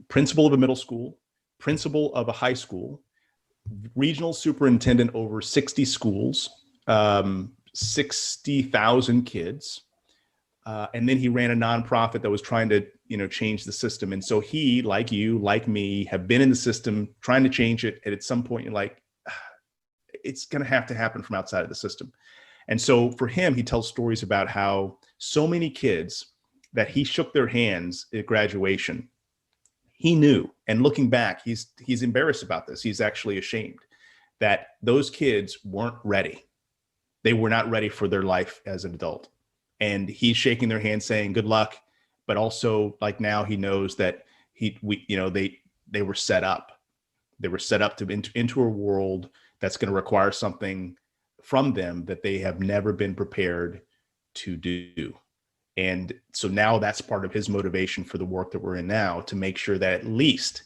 C: principal of a middle school, principal of a high school, regional superintendent over 60 schools, 60,000 kids. And then he ran a nonprofit that was trying to, change the system. And so he, like you, like me, have been in the system trying to change it. And at some point you're like, it's going to have to happen from outside of the system. And so for him, he tells stories about how so many kids that he shook their hands at graduation, he knew, and looking back, he's embarrassed about this. He's actually ashamed that those kids weren't ready. They were not ready for their life as an adult. And he's shaking their hand saying, good luck. But also, like, now he knows that they were set up. They were set up to into a world that's going to require something from them that they have never been prepared to do. And so now that's part of his motivation for the work that we're in now, to make sure that at least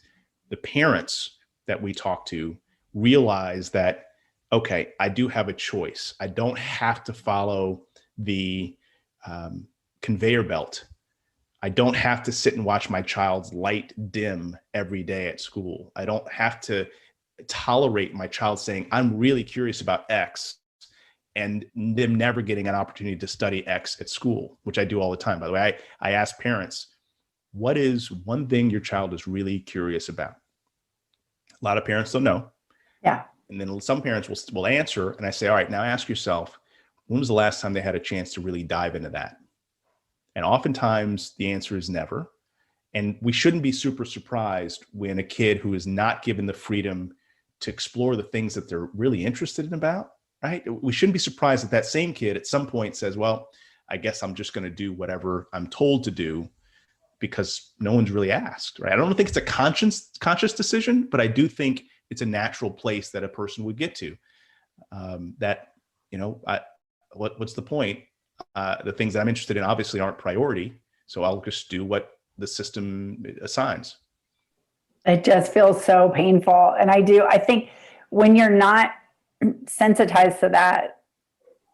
C: the parents that we talk to realize that, okay, I do have a choice. I don't have to follow the conveyor belt. I don't have to sit and watch my child's light dim every day at school. I don't have to tolerate my child saying, I'm really curious about X, and them never getting an opportunity to study X at school, which I do all the time. By the way, I ask parents, what is one thing your child is really curious about? A lot of parents don't know.
B: Yeah.
C: And then some parents will answer, and I say, all right, now ask yourself, when was the last time they had a chance to really dive into that? And oftentimes the answer is never. And we shouldn't be super surprised when a kid who is not given the freedom to explore the things that they're really interested in about, right? We shouldn't be surprised that that same kid at some point says, well, I guess I'm just going to do whatever I'm told to do because no one's really asked, right? I don't think it's a conscious decision, but I do think it's a natural place that a person would get to. What's the point? The things that I'm interested in obviously aren't priority. So I'll just do what the system assigns.
B: It just feels so painful. And I think when you're not sensitized to that,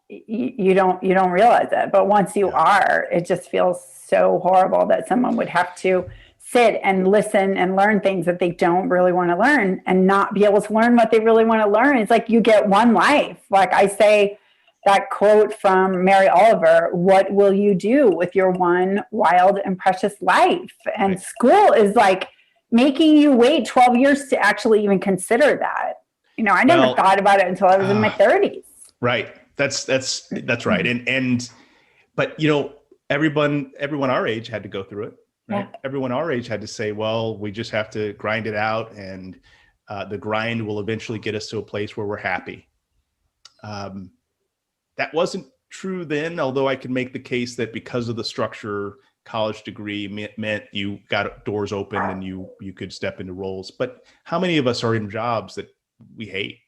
B: you don't realize it. But once you are, it just feels so horrible that someone would have to sit and listen and learn things that they don't really want to learn and not be able to learn what they really want to learn. It's like you get one life. Like I say, that quote from Mary Oliver, what will you do with your one wild and precious life? And school is like making you wait 12 years to actually even consider that. I never thought about it until I was in my 30s.
C: Right. That's right. But everyone our age had to go through it. Right. Yeah. Everyone our age had to say, well, we just have to grind it out, and the grind will eventually get us to a place where we're happy. That wasn't true then, although I could make the case that because of the structure, college degree meant you got doors open and you could step into roles. But how many of us are in jobs that we hate,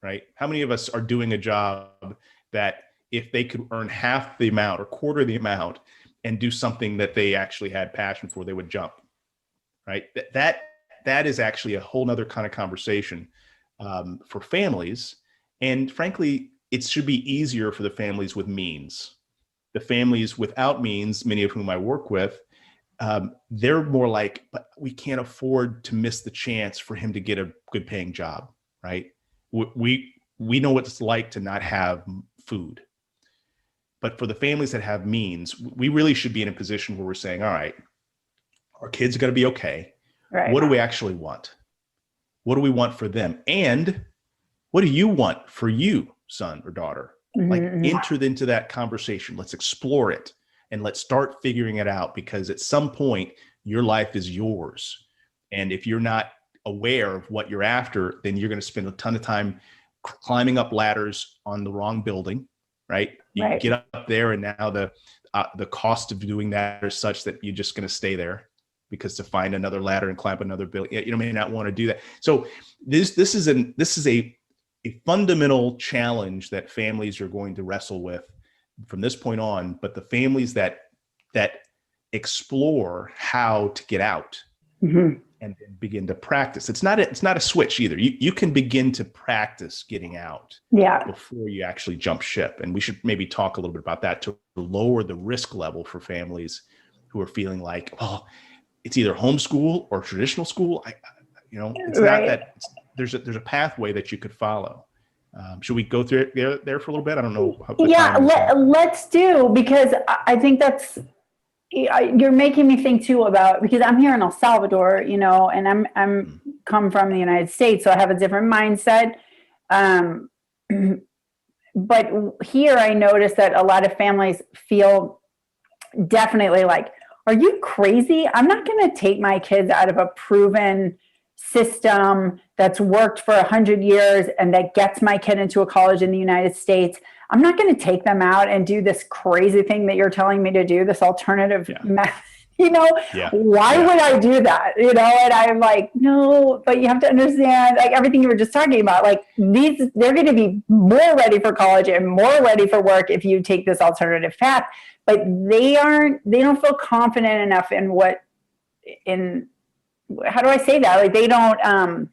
C: right? How many of us are doing a job that if they could earn half the amount or quarter the amount and do something that they actually had passion for, they would jump, right? That is actually a whole nother kind of conversation for families. And frankly, it should be easier for the families with means. The families without means, many of whom I work with, they're more like, but we can't afford to miss the chance for him to get a good paying job, right? We know what it's like to not have food. But for the families that have means, we really should be in a position where we're saying, all right, our kids are going to be okay. Right. What do we actually want? What do we want for them? And what do you want for you, son or daughter? Like enter into that conversation. Let's explore it and let's start figuring it out, because at some point your life is yours. And if you're not aware of what you're after, then you're going to spend a ton of time climbing up ladders on the wrong building, right? You get up there, and now the cost of doing that is such that you're just going to stay there, because to find another ladder and climb another building, you may not want to do that. So this is a fundamental challenge that families are going to wrestle with from this point on. But the families that explore how to get out and then begin to practice, it's not a switch either. You can begin to practice getting out before you actually jump ship. And we should maybe talk a little bit about that to lower the risk level for families who are feeling like, well, it's either homeschool or traditional school. It's not that. There's a pathway that you could follow. Should we go through it there for a little bit? I don't know.
B: Let's do, because I think you're making me think too about, because I'm here in El Salvador, and I'm come from the United States, so I have a different mindset. But here I notice that a lot of families feel definitely like, are you crazy? I'm not going to take my kids out of a proven system that's worked for 100 years and that gets my kid into a college in the United States. I'm not going to take them out and do this crazy thing that you're telling me to do, this alternative method. Why would I do that? And I'm like, no, but you have to understand, like everything you were just talking about, like they're going to be more ready for college and more ready for work if you take this alternative path, but they don't feel confident enough how do I say that? Like they don't have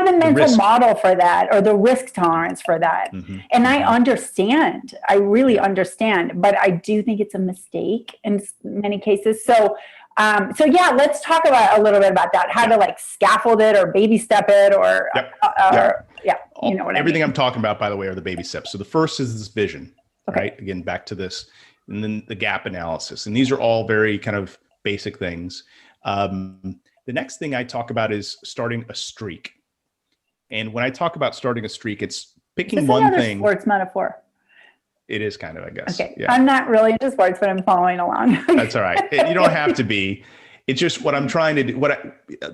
B: the mental model for that or the risk tolerance for that. And I understand, I really understand, but I do think it's a mistake in many cases. So let's talk about a little bit about that, how to like scaffold it or baby step it or you know what
C: everything I'm talking about, by the way, are the baby steps. So the first is this vision, right? Again, back to this, and then the gap analysis. And these are all very kind of basic things. The next thing I talk about is starting a streak. And when I talk about starting a streak, it's picking one thing.
B: Sports metaphor.
C: It is kind of, I guess.
B: Okay. Yeah. I'm not really into sports, but I'm following along.
C: That's all right. You don't have to be. It's just what I'm trying to do.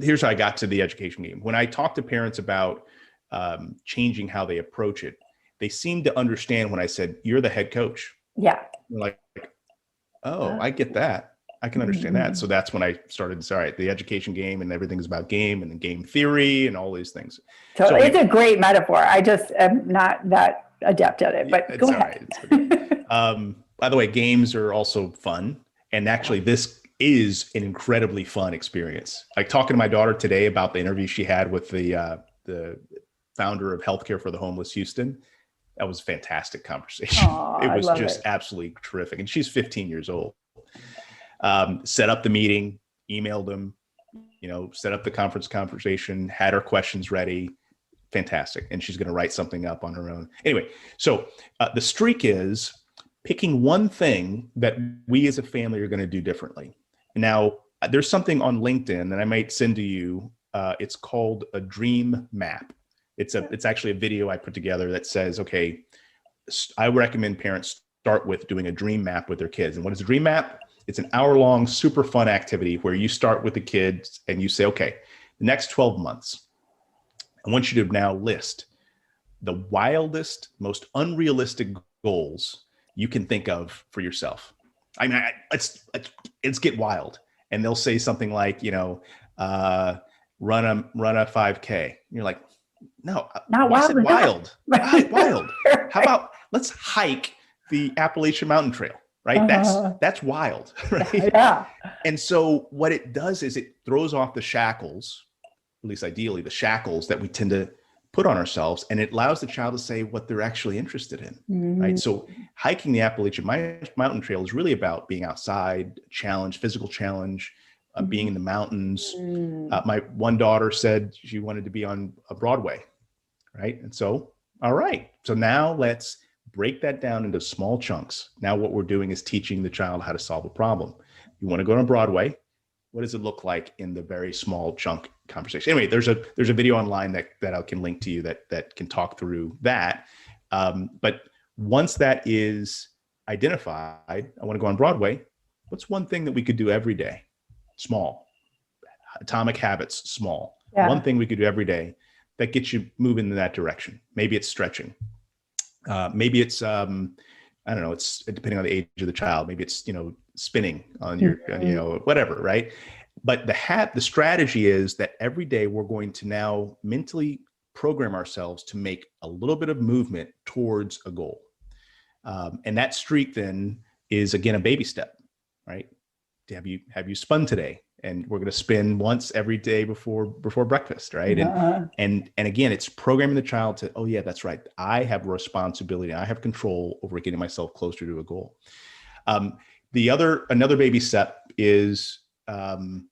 C: Here's how I got to the education game. When I talk to parents about changing how they approach it, they seem to understand when I said, you're the head coach.
B: Yeah.
C: They're like, oh, I get that. I can understand that. So that's when I started, the education game, and everything's about game and the game theory and all these things.
B: So it's a great metaphor. I just am not that adept at it, but go ahead.
C: By the way, games are also fun. And actually this is an incredibly fun experience. Like talking to my daughter today about the interview she had with the founder of Healthcare for the Homeless Houston. That was a fantastic conversation. It was just absolutely terrific. And she's 15 years old. Set up the meeting, emailed them, set up the conversation, had her questions ready. Fantastic. And she's going to write something up on her own. Anyway, so the streak is picking one thing that we as a family are going to do differently. Now, there's something on LinkedIn that I might send to you. It's called a dream map. It's actually a video I put together that says, okay, I recommend parents start with doing a dream map with their kids. And what is a dream map? It's an hour-long, super fun activity where you start with the kids and you say, okay, the next 12 months, I want you to now list the wildest, most unrealistic goals you can think of for yourself. I mean, let's get wild. And they'll say something like, run a 5K. And you're like, no,
B: not wild.
C: Wild. Wild. How about let's hike the Appalachian Mountain Trail? Right. That's wild. Right.
B: Yeah.
C: And so what it does is it throws off the shackles, at least ideally the shackles that we tend to put on ourselves. And it allows the child to say what they're actually interested in. Right. So hiking the Appalachian Mountain Trail is really about being outside, physical challenge, being in the mountains. My one daughter said she wanted to be on a Broadway. Right. And so, all right. So now let's break that down into small chunks. Now what we're doing is teaching the child how to solve a problem. You want to go on Broadway. What does it look like in the very small chunk conversation? Anyway, there's a video online that I can link to you that can talk through that. But once that is identified, I want to go on Broadway. What's one thing that we could do every day? Small. Atomic habits, small. Yeah. One thing we could do every day that gets you moving in that direction. Maybe it's stretching. Maybe it's, I don't know, it's depending on the age of the child. Maybe it's, spinning on your, whatever, right? But the strategy is that every day we're going to now mentally program ourselves to make a little bit of movement towards a goal. And that streak then is, again, a baby step, right? Have you spun today? And we're going to spin once every day before breakfast, right? And again, it's programming the child to, oh yeah, that's right. I have a responsibility. I have control over getting myself closer to a goal. Another baby step is on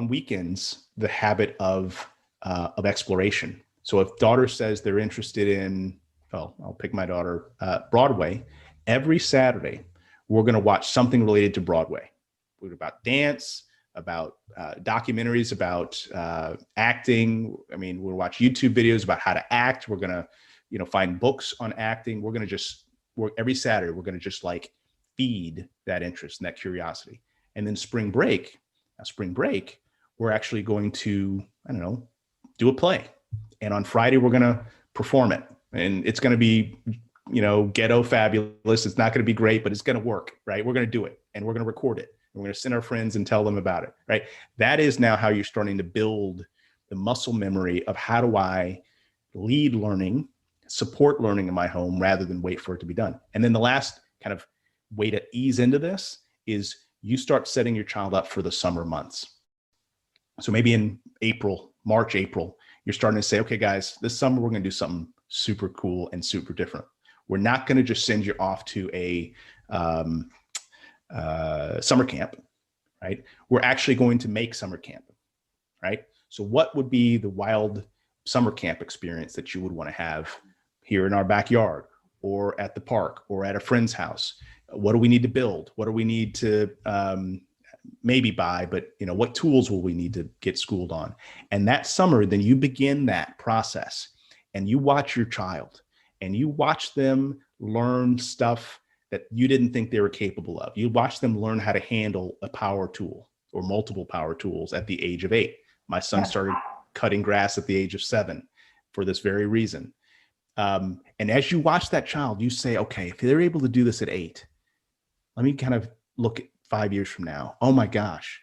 C: weekends, the habit of exploration. So if daughter says they're interested in, I'll pick my daughter, Broadway, every Saturday, we're going to watch something related to Broadway. About dance, about documentaries, about acting. I mean, we'll watch YouTube videos about how to act. We're going to, find books on acting. We're going to every Saturday, we're going to just like feed that interest and that curiosity. And then spring break, we're we're actually going to, I don't know, do a play. And on Friday, we're going to perform it. And it's going to be, ghetto fabulous. It's not going to be great, but it's going to work, right? We're going to do it, and we're going to record it. We're going to send our friends and tell them about it, right? That is now how you're starting to build the muscle memory of how do I lead learning, support learning in my home rather than wait for it to be done. And then the last kind of way to ease into this is you start setting your child up for the summer months. So maybe in March, April, you're starting to say, okay, guys, this summer we're going to do something super cool and super different. We're not going to just send you off to a summer camp, right? We're actually going to make summer camp, right? So what would be the wild summer camp experience that you would want to have here in our backyard or at the park or at a friend's house? What do we need to build? What do we need to maybe buy, but what tools will we need to get schooled on? And that summer, then you begin that process and you watch your child and you watch them learn stuff that you didn't think they were capable of. You watch them learn how to handle a power tool or multiple power tools at the age of 8. My son started cutting grass at the age of 7 for this very reason. And as you watch that child, you say, okay, if they're able to do this at 8, let me kind of look at 5 years from now. Oh my gosh,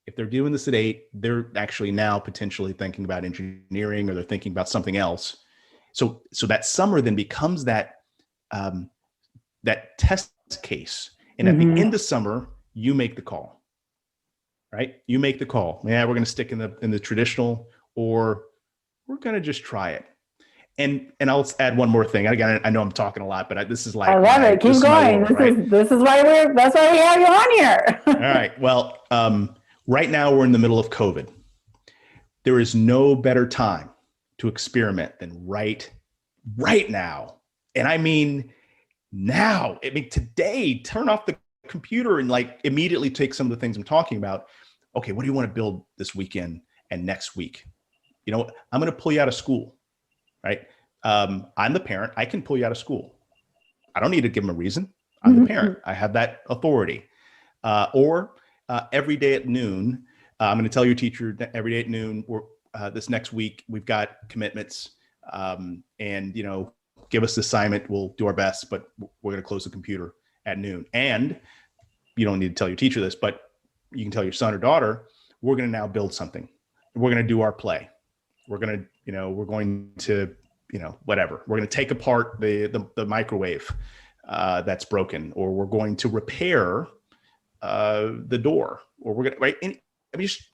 C: if they're doing this at 8, they're actually now potentially thinking about engineering or they're thinking about something else. So that summer then becomes that test case. And at the end of summer, you make the call, right? You make the call. Yeah, we're going to stick in the traditional, or we're going to just try it. And I'll add one more thing. Again, I know I'm talking a lot, but this is like,
B: I love it. Keep going. This is why that's why we have you on here.
C: All right. Well, right now we're in the middle of COVID. There is no better time to experiment than right now. And I mean, now, today, turn off the computer and immediately take some of the things I'm talking about. Okay, what do you want to build this weekend and next week? I'm going to pull you out of school, right? I'm the parent. I can pull you out of school. I don't need to give them a reason. I'm the parent. I have that authority. Or every day at noon, I'm going to tell your teacher every day at noon, this next week, we've got commitments, and give us the assignment. We'll do our best, but we're going to close the computer at noon. And you don't need to tell your teacher this, but you can tell your son or daughter, we're going to now build something. We're going to do our play. We're going to, whatever. We're going to take apart the microwave that's broken, or we're going to repair the door, or we're going to, right? And it's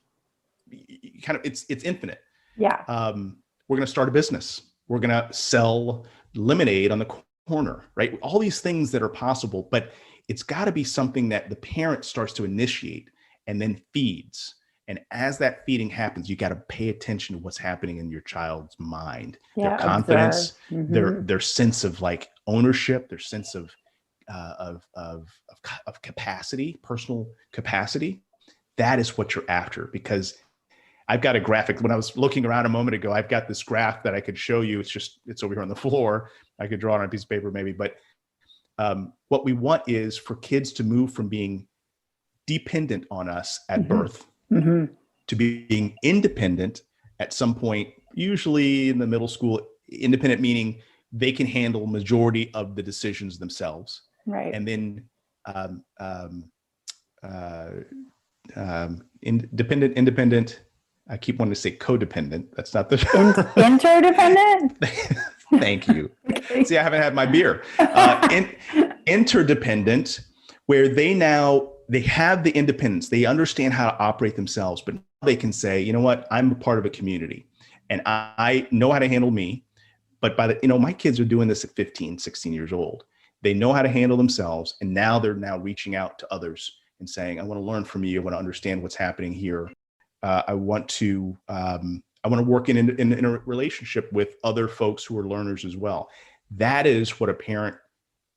C: infinite.
B: Yeah.
C: We're going to start a business. We're going to sell lemonade on the corner, right? All these things that are possible, but it's got to be something that the parent starts to initiate and then feeds. And as that feeding happens, you got to pay attention to what's happening in your child's mind, their confidence, their sense of ownership, their sense of capacity, personal capacity. That is what you're after, because I've got a graphic. When I was looking around a moment ago, I've got this graph that I could show you. It's over here on the floor. I could draw it on a piece of paper maybe, but what we want is for kids to move from being dependent on us at birth to being independent at some point, usually in the middle school. Independent meaning they can handle majority of the decisions themselves.
B: Right.
C: And then independent. I keep wanting to say codependent. That's not the
B: interdependent.
C: Thank you. Okay. See, I haven't had my beer. Interdependent, where they have the independence. They understand how to operate themselves, but they can say, you know what, I'm a part of a community and I know how to handle me. But my kids are doing this at 15, 16 years old. They know how to handle themselves. And now they're reaching out to others and saying, I want to learn from you. I want to understand what's happening here. I want to work in a relationship with other folks who are learners as well. That is what a parent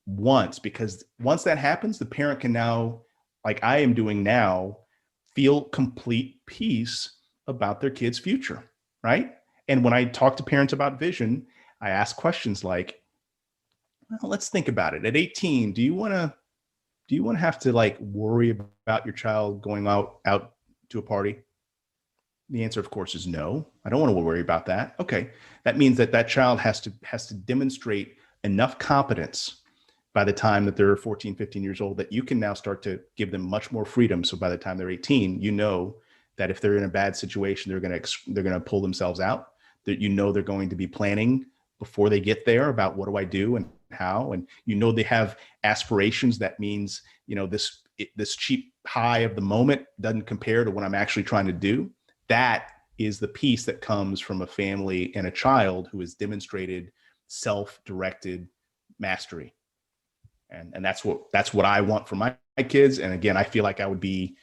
C: wants, because once that happens, the parent can now, like I am doing now, feel complete peace about their kid's future, right? And when I talk to parents about vision, I ask questions like, well, let's think about it. At 18, do you want to have to worry about your child going out to a party? The answer, of course, is no. I don't want to worry about that. Okay. That means that that child has to demonstrate enough competence by the time that they're 14, 15 years old, that you can now start to give them much more freedom. So by the time they're 18, you know that if they're in a bad situation, they're going to pull themselves out, that, you know, they're going to be planning before they get there about what do I do and how, and, you know, they have aspirations. That means, you know, this cheap high of the moment doesn't compare to what I'm actually trying to do. That is the piece that comes from a family and a child who has demonstrated self-directed mastery. And that's what I want for my kids. And again, I feel like I would be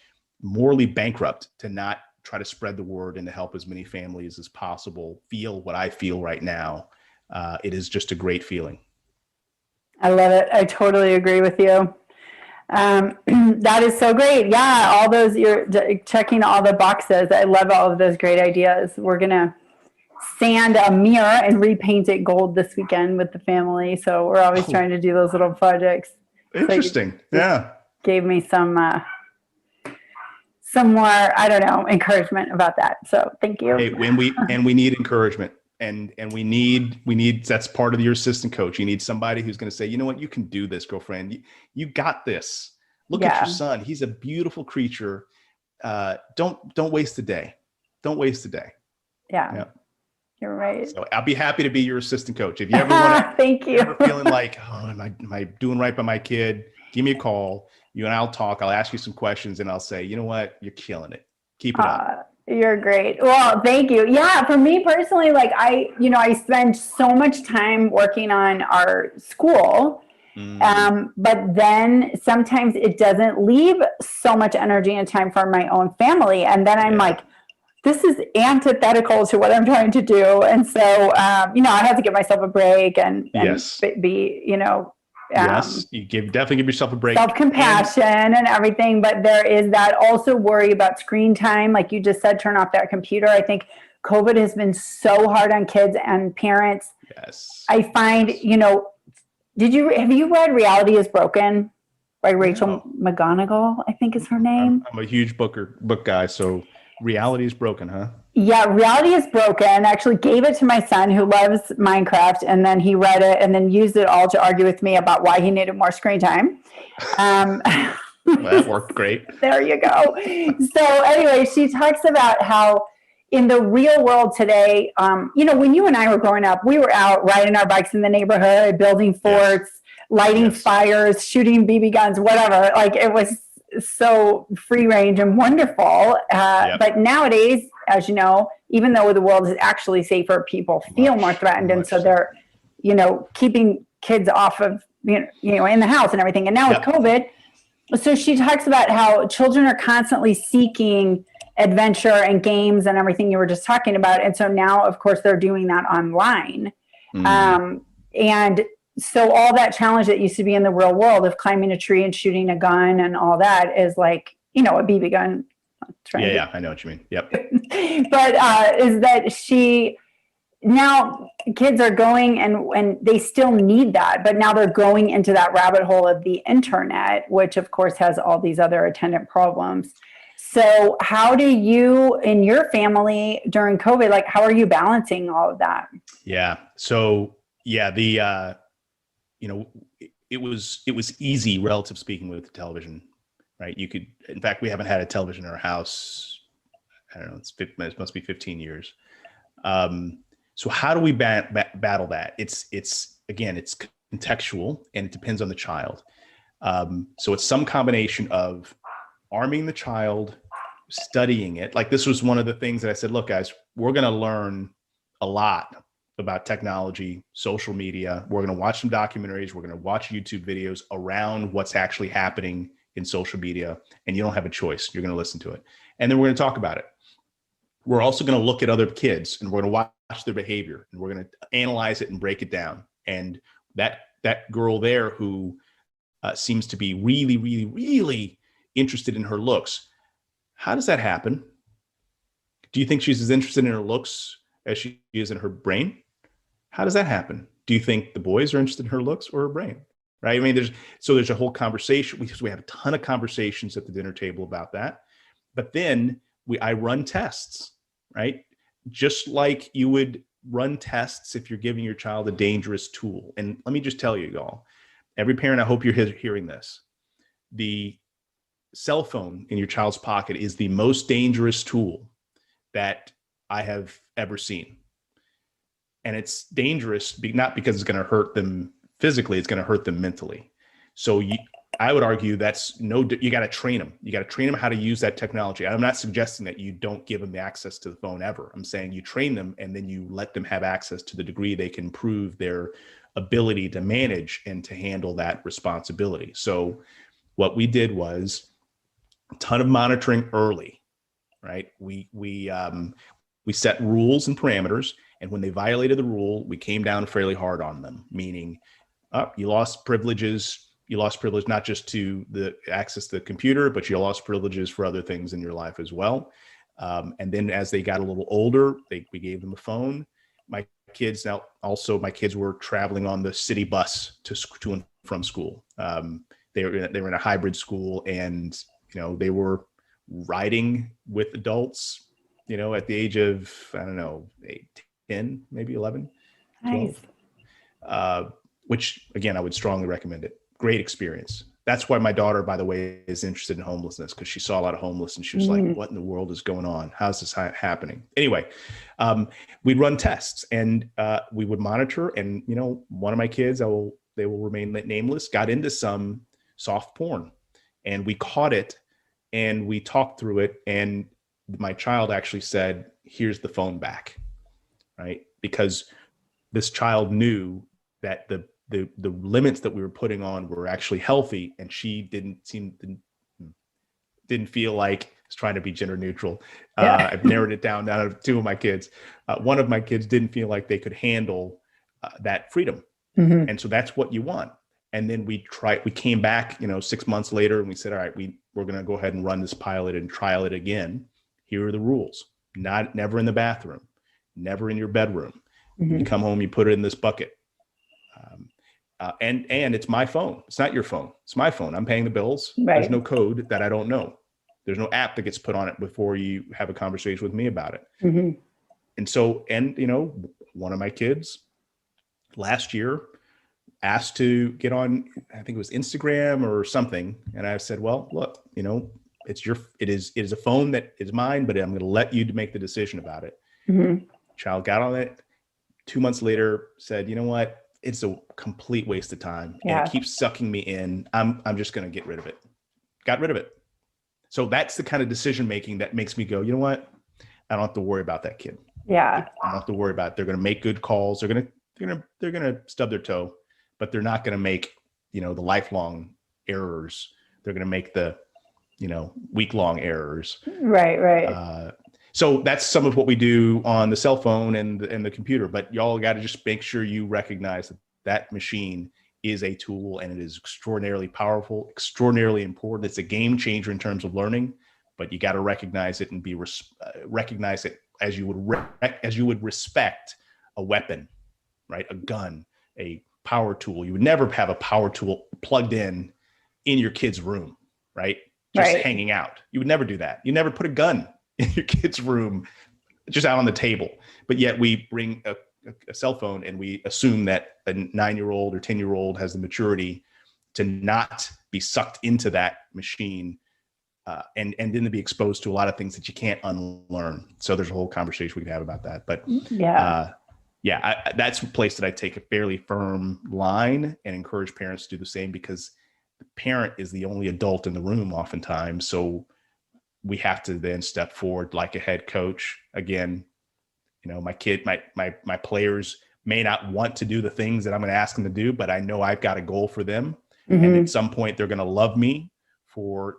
C: morally bankrupt to not try to spread the word and to help as many families as possible feel what I feel right now. It is just a great feeling.
B: I love it. I totally agree with you. That is so great. Yeah, all those, you're checking all the boxes. I love all of those great ideas. We're going to sand a mirror and repaint it gold this weekend with the family. So we're always trying to do those little projects.
C: Interesting. So yeah.
B: Gave me some more, I don't know, encouragement about that. So thank you.
C: Hey, we need encouragement. And we need, that's part of your assistant coach. You need somebody who's going to say, you know what, you can do this, girlfriend. You got this. Look at your son. He's a beautiful creature. Don't waste a day. Don't waste a day.
B: Yeah. You're right.
C: So I'll be happy to be your assistant coach. If you ever want to,
B: thank you.
C: Ever feeling like, oh, am I doing right by my kid? Give me a call. You and I'll talk. I'll ask you some questions and I'll say, you know what, you're killing it. Keep it up.
B: You're great. Well, thank you. Yeah, for me personally, like I spend so much time working on our school, but then sometimes it doesn't leave so much energy and time for my own family. And then I'm like, this is antithetical to what I'm trying to do. And so, I have to give myself a break and be,
C: yes, you definitely give yourself a break.
B: Self-compassion and everything. But there is that also worry about screen time. Like you just said, turn off that computer. I think COVID has been so hard on kids and parents.
C: Yes.
B: I find, have you read Reality is Broken by Rachel McGonigal, I think is her name.
C: I'm a huge book guy. So Reality is Broken, huh?
B: Yeah, Reality is Broken. I actually gave it to my son who loves Minecraft, and then he read it and then used it all to argue with me about why he needed more screen time.
C: Well, that worked great.
B: There you go. So anyway, she talks about how in the real world today, when you and I were growing up, we were out riding our bikes in the neighborhood, building forts, lighting fires, shooting BB guns, whatever. Like it was so free range and wonderful. But nowadays, as you know, even though the world is actually safer, people feel more threatened. And so they're, keeping kids off of, in the house and everything. And now with COVID, so she talks about how children are constantly seeking adventure and games and everything you were just talking about. And so now, of course, they're doing that online. And so all that challenge that used to be in the real world of climbing a tree and shooting a gun and all that is like, a BB gun.
C: Yeah, I know what you mean. Yep.
B: But is that now kids are going and they still need that, but now they're going into that rabbit hole of the internet, which of course has all these other attendant problems. So how do you, in your family during COVID, like how are you balancing all of that?
C: Yeah. So it was easy, relative speaking, with the television, right? In fact, we haven't had a television in our house. I don't know. It must be 15 years. So how do we battle that? It's contextual and it depends on the child. So it's some combination of arming the child, studying it. Like this was one of the things that I said, look, guys, we're going to learn a lot about technology, social media. We're going to watch some documentaries. We're going to watch YouTube videos around what's actually happening in social media. And you don't have a choice. You're going to listen to it. And then we're going to talk about it. We're also going to look at other kids and we're going to watch their behavior and we're going to analyze it and break it down. And that girl there who seems to be really, really, really interested in her looks. How does that happen? Do you think she's as interested in her looks as she is in her brain? How does that happen? Do you think the boys are interested in her looks or her brain? Right? I mean, there's a whole conversation. We have a ton of conversations at the dinner table about that. But then I run tests. right? Just like you would run tests if you're giving your child a dangerous tool. And let me just tell you, y'all, every parent, I hope you're hearing this. The cell phone in your child's pocket is the most dangerous tool that I have ever seen. And it's dangerous, not because it's going to hurt them physically, it's going to hurt them mentally. So I would argue you got to train them. You got to train them how to use that technology. I'm not suggesting that you don't give them the access to the phone ever. I'm saying you train them and then you let them have access to the degree they can prove their ability to manage and to handle that responsibility. So what we did was a ton of monitoring early, right? We set rules and parameters, and when they violated the rule, we came down fairly hard on them, meaning you lost privileges. You lost privilege not just to the access to the computer, but you lost privileges for other things in your life as well. And then as they got a little older, we gave them a phone. My kids were traveling on the city bus to and from school. They were in a hybrid school, and they were riding with adults, at the age of, I don't know, 8, 10, maybe 11, 12.
B: Nice.
C: Which again, I would strongly recommend it. Great experience. That's why my daughter, by the way, is interested in homelessness, because she saw a lot of homeless and she was like, what in the world is going on? How's this happening? Anyway, we'd run tests and we would monitor. And, one of my kids, they will remain nameless, got into some soft porn, and we caught it and we talked through it. And my child actually said, here's the phone back, right? Because this child knew that the limits that we were putting on were actually healthy, and she didn't feel like it's trying to be gender neutral. Yeah. I've narrowed it down to 2 of my kids. One of my kids didn't feel like they could handle that freedom. Mm-hmm. And so that's what you want. And then we came back, 6 months later, and we said, all right, we're going to go ahead and run this pilot and trial it again. Here are the rules. Never in the bathroom, never in your bedroom. Mm-hmm. You come home, you put it in this bucket. And it's my phone. It's not your phone. It's my phone. I'm paying the bills. Right. There's no code that I don't know. There's no app that gets put on it before you have a conversation with me about it. Mm-hmm. And so, one of my kids last year asked to get on, I think it was Instagram or something. And I said, well, look, it is a phone that is mine, but I'm going to let you make the decision about it. Mm-hmm. Child got on it. 2 months later said, you know what? It's a complete waste of time. Yeah. And it keeps sucking me in. I'm just going to get rid of it. Got rid of it. So that's the kind of decision making that makes me go, you know what? I don't have to worry about that kid.
B: Yeah.
C: I don't have to worry about it. They're going to make good calls. They're going to stub their toe, but they're not going to make, the lifelong errors. They're going to make the, week-long errors.
B: Right.
C: So that's some of what we do on the cell phone and the computer, but y'all got to just make sure you recognize that machine is a tool, and it is extraordinarily powerful, extraordinarily important. It's a game changer in terms of learning, but you got to recognize it and recognize it as you would respect a weapon, right? A gun, a power tool. You would never have a power tool plugged in your kid's room, right? Just hanging out. You would never do that. You never put a gun in your kid's room, just out on the table. But yet we bring a cell phone and we assume that a 9-year-old or 10-year-old has the maturity to not be sucked into that machine and then to be exposed to a lot of things that you can't unlearn. So there's a whole conversation we could have about that. But that's a place that I take a fairly firm line and encourage parents to do the same, because the parent is the only adult in the room oftentimes. So we have to then step forward like a head coach. Again, my players may not want to do the things that I'm going to ask them to do, but I know I've got a goal for them. Mm-hmm. And at some point they're going to love me for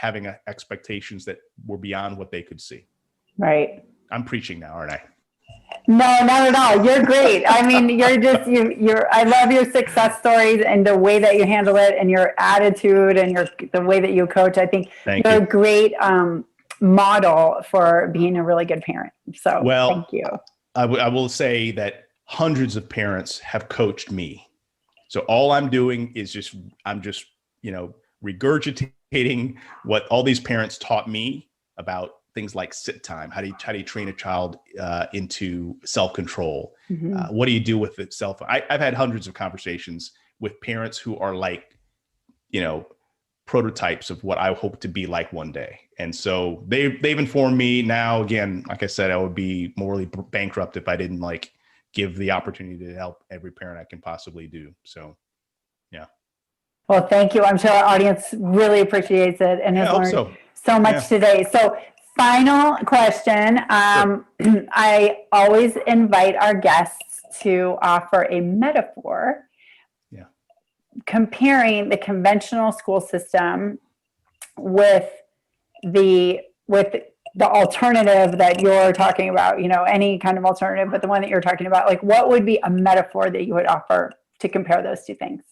C: having expectations that were beyond what they could see.
B: Right.
C: I'm preaching now, aren't I?
B: No, not at all. You're great. I mean, I love your success stories and the way that you handle it and your attitude and the way that you coach. I think you're a great model for being a really good parent. So thank you.
C: I will say that hundreds of parents have coached me. So all I'm doing is I'm just regurgitating what all these parents taught me about things like sit time. How do you train a child into self-control?
B: Mm-hmm.
C: What do you do with it? I've had hundreds of conversations with parents who are like, prototypes of what I hope to be like one day. And so they've informed me now. Again, like I said, I would be morally bankrupt if I didn't like give the opportunity to help every parent I can possibly do. So, yeah.
B: Well, thank you. I'm sure our audience really appreciates it and has learned so much today. So final question.
C: Sure.
B: I always invite our guests to offer a metaphor comparing the conventional school system with the alternative that you're talking about, any kind of alternative, but the one that you're talking about, like what would be a metaphor that you would offer to compare those two things?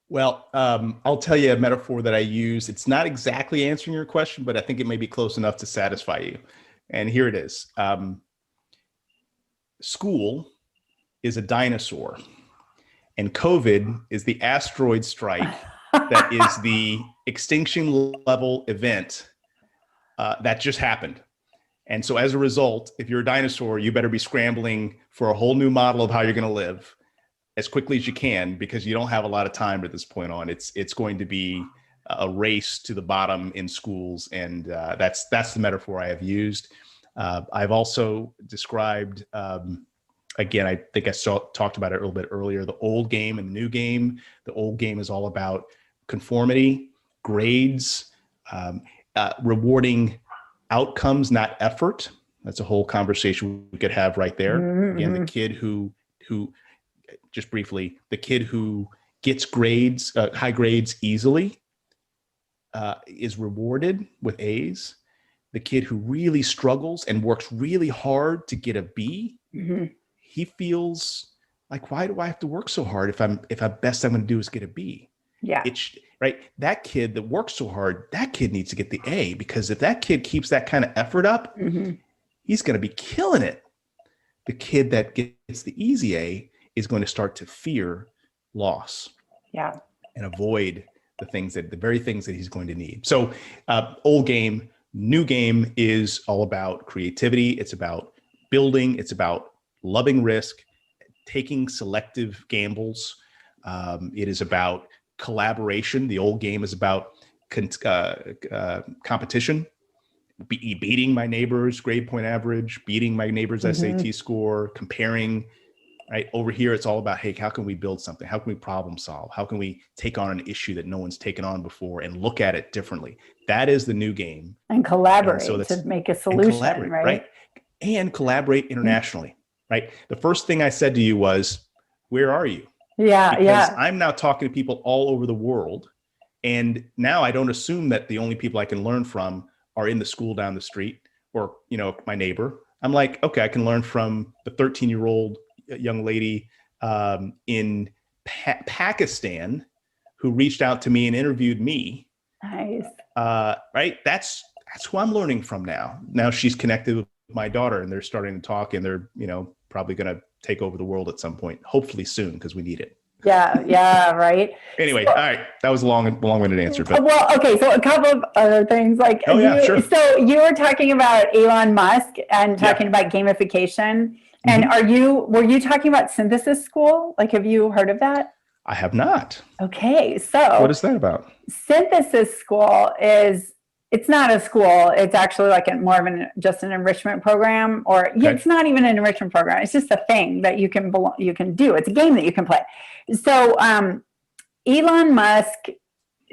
C: Well, I'll tell you a metaphor that I use. It's not exactly answering your question, but I think it may be close enough to satisfy you. And here it is. School is a dinosaur. And COVID is the asteroid strike that is the extinction level event that just happened. And so as a result, if you're a dinosaur, you better be scrambling for a whole new model of how you're going to live as quickly as you can, because you don't have a lot of time at this point on. It's going to be a race to the bottom in schools. And that's the metaphor I have used. I've also described, again, I think I talked about it a little bit earlier, the old game and the new game. The old game is all about conformity, grades, rewarding outcomes, not effort. That's a whole conversation we could have right there. Mm-hmm. Again, the kid who just briefly, the kid who gets grades, high grades easily is rewarded with A's. The kid who really struggles and works really hard to get a B, he feels like, why do I have to work so hard if best I'm going to do is get a B?
B: Yeah.
C: Right. That kid that works so hard, that kid needs to get the A, because if that kid keeps that kind of effort up, he's going to be killing it. The kid that gets the easy A is going to start to fear loss.
B: Yeah.
C: And avoid the very things that he's going to need. So old game, new game is all about creativity. It's about building. It's about loving risk, taking selective gambles. It is about collaboration. The old game is about competition, beating my neighbor's grade point average, beating my neighbor's SAT score, comparing. Right over here, it's all about, hey, how can we build something? How can we problem solve? How can we take on an issue that no one's taken on before and look at it differently? That is the new game.
B: And collaborate to make a solution, right?
C: And collaborate internationally, right? The first thing I said to you was, where are you?
B: Yeah,
C: because I'm now talking to people all over the world. And now I don't assume that the only people I can learn from are in the school down the street or, my neighbor. I'm like, okay, I can learn from the 13-year-old young lady in Pakistan who reached out to me and interviewed me.
B: Nice.
C: Right. That's who I'm learning from now. Now she's connected with my daughter and they're starting to talk, and they're, probably going to take over the world at some point, hopefully soon, because we need it.
B: Yeah. Right.
C: Anyway, all right. That was a long-winded answer. But
B: well, okay. So a couple of other things, like,
C: sure.
B: So you were talking about Elon Musk and talking about gamification. And were you talking about synthesis school? Like, have you heard of that?
C: I have not.
B: Okay. So
C: what is that about?
B: Synthesis school it's not a school. It's actually like more of just an enrichment program, or it's not even an enrichment program. It's just a thing that you can do. It's a game that you can play. So Elon Musk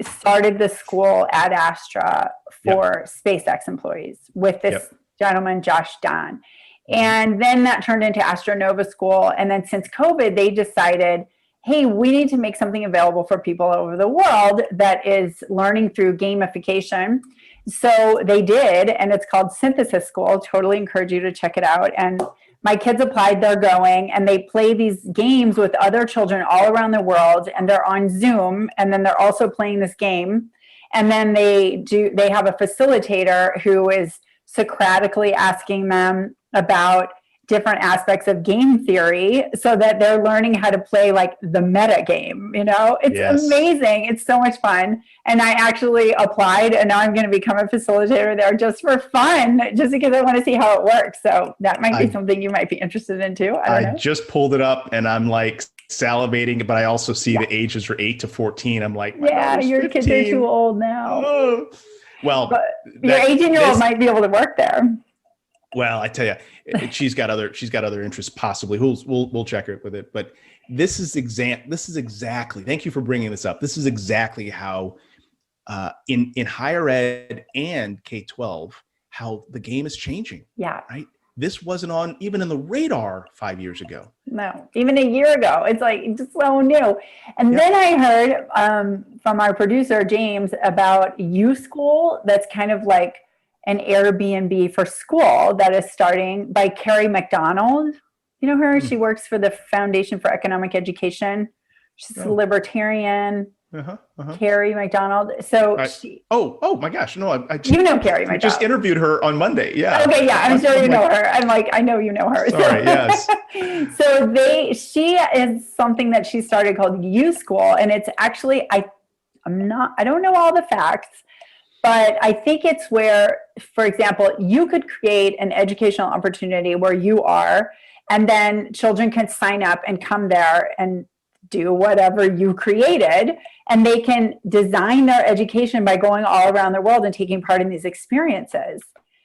B: started the school Ad Astra for SpaceX employees with this gentleman, Josh Don. And then that turned into Astronova School. And then since COVID, they decided, hey, we need to make something available for people all over the world that is learning through gamification. So they did, and it's called Synthesis School. Totally encourage you to check it out. And my kids applied, they're going, and they play these games with other children all around the world, and they're on Zoom, and then they're also playing this game. And then they have a facilitator who is Socratically asking them about different aspects of game theory so that they're learning how to play like the meta game. It's amazing. It's so much fun. And I actually applied, and now I'm going to become a facilitator there just for fun, just because I want to see how it works. So that might be something you might be interested in too. I don't know.
C: Just pulled it up and I'm like salivating, but I also see the ages are 8 to 14. I'm like,
B: your 15. Kids are too old now.
C: Oh. Well,
B: but your 18-year-old might be able to work there.
C: Well, I tell you, she's got other interests possibly. We'll check her with it. But this is exactly. Thank you for bringing this up. This is exactly how in higher ed and K-12 how the game is changing.
B: Yeah.
C: Right. This wasn't on even in the radar 5 years ago.
B: No, even a year ago. It's like just so new. And then I heard from our producer James about U School. That's kind of like an Airbnb for school that is starting by Carrie McDonald. You know her? She works for the Foundation for Economic Education. She's a libertarian. Carrie McDonald. So
C: oh my gosh. No, I
B: you know Carrie McDonald.
C: Just interviewed her on Monday. Yeah.
B: Okay. Yeah. I'm sure you know her. I'm like, I know you know her.
C: Sorry. Yes.
B: So she is something that she started called U School. And it's actually, I don't know all the facts, but I think it's where, for example, you could create an educational opportunity where you are, and then children can sign up and come there and do whatever you created, and they can design their education by going all around the world and taking part in these experiences.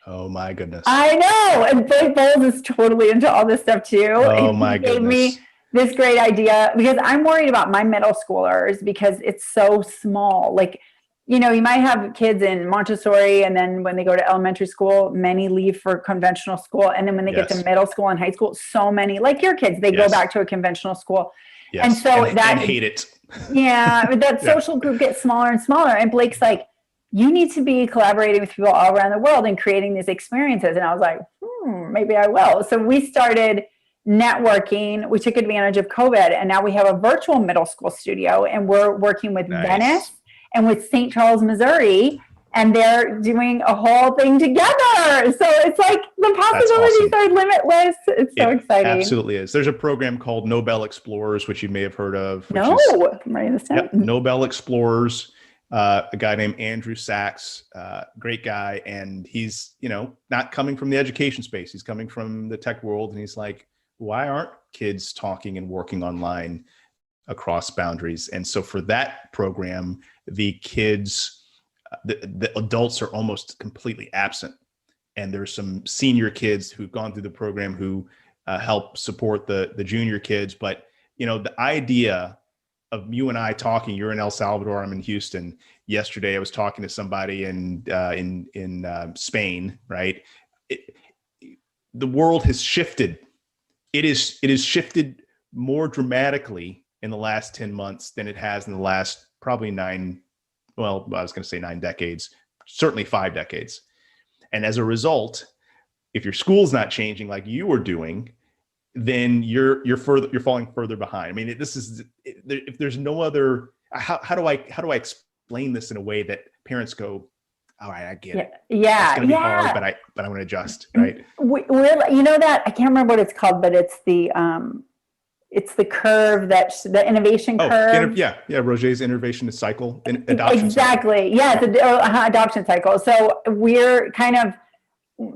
C: Oh my goodness.
B: I know. And Blake Bowles is totally into all this stuff too.
C: Oh my goodness.
B: Gave me this great idea because I'm worried about my middle schoolers because it's so small. Like, you might have kids in Montessori, and then when they go to elementary school, many leave for conventional school. And then when they get to middle school and high school, so many, like your kids, they go back to a conventional school.
C: Yes.
B: And so
C: and hate it.
B: Yeah, but that social group gets smaller and smaller. And Blake's like, you need to be collaborating with people all around the world and creating these experiences. And I was like, maybe I will. So we started networking. We took advantage of COVID, and now we have a virtual middle school studio, and we're working with Venice and with St. Charles, Missouri, and they're doing a whole thing together. So it's like the possibilities are limitless. It's so exciting.
C: Absolutely is. There's a program called Nobel Explorers, which you may have heard of.
B: I'm writing this down.
C: Nobel Explorers, a guy named Andrew Sachs, great guy. And he's, not coming from the education space. He's coming from the tech world. And he's like, why aren't kids talking and working online across boundaries? And so for that program, the kids, the adults are almost completely absent. And there's some senior kids who've gone through the program who help support the junior kids. But, the idea of you and I talking, you're in El Salvador, I'm in Houston. Yesterday, I was talking to somebody in Spain, right? The world has shifted. It is shifted more dramatically in the last 10 months than it has in the last probably 9 decades, certainly 5 decades. And as a result, if your school's not changing like you were doing, then you're falling further behind. I mean, if there's no other, how do I explain this in a way that parents go, all right, I get it.
B: Yeah.
C: It's going to be hard, but I'm going to adjust. Right.
B: We're that, I can't remember what it's called, but it's the curve the innovation curve.
C: Roget's innovation cycle, adoption
B: exactly.
C: cycle.
B: Yeah, adoption cycle. So we're kind of,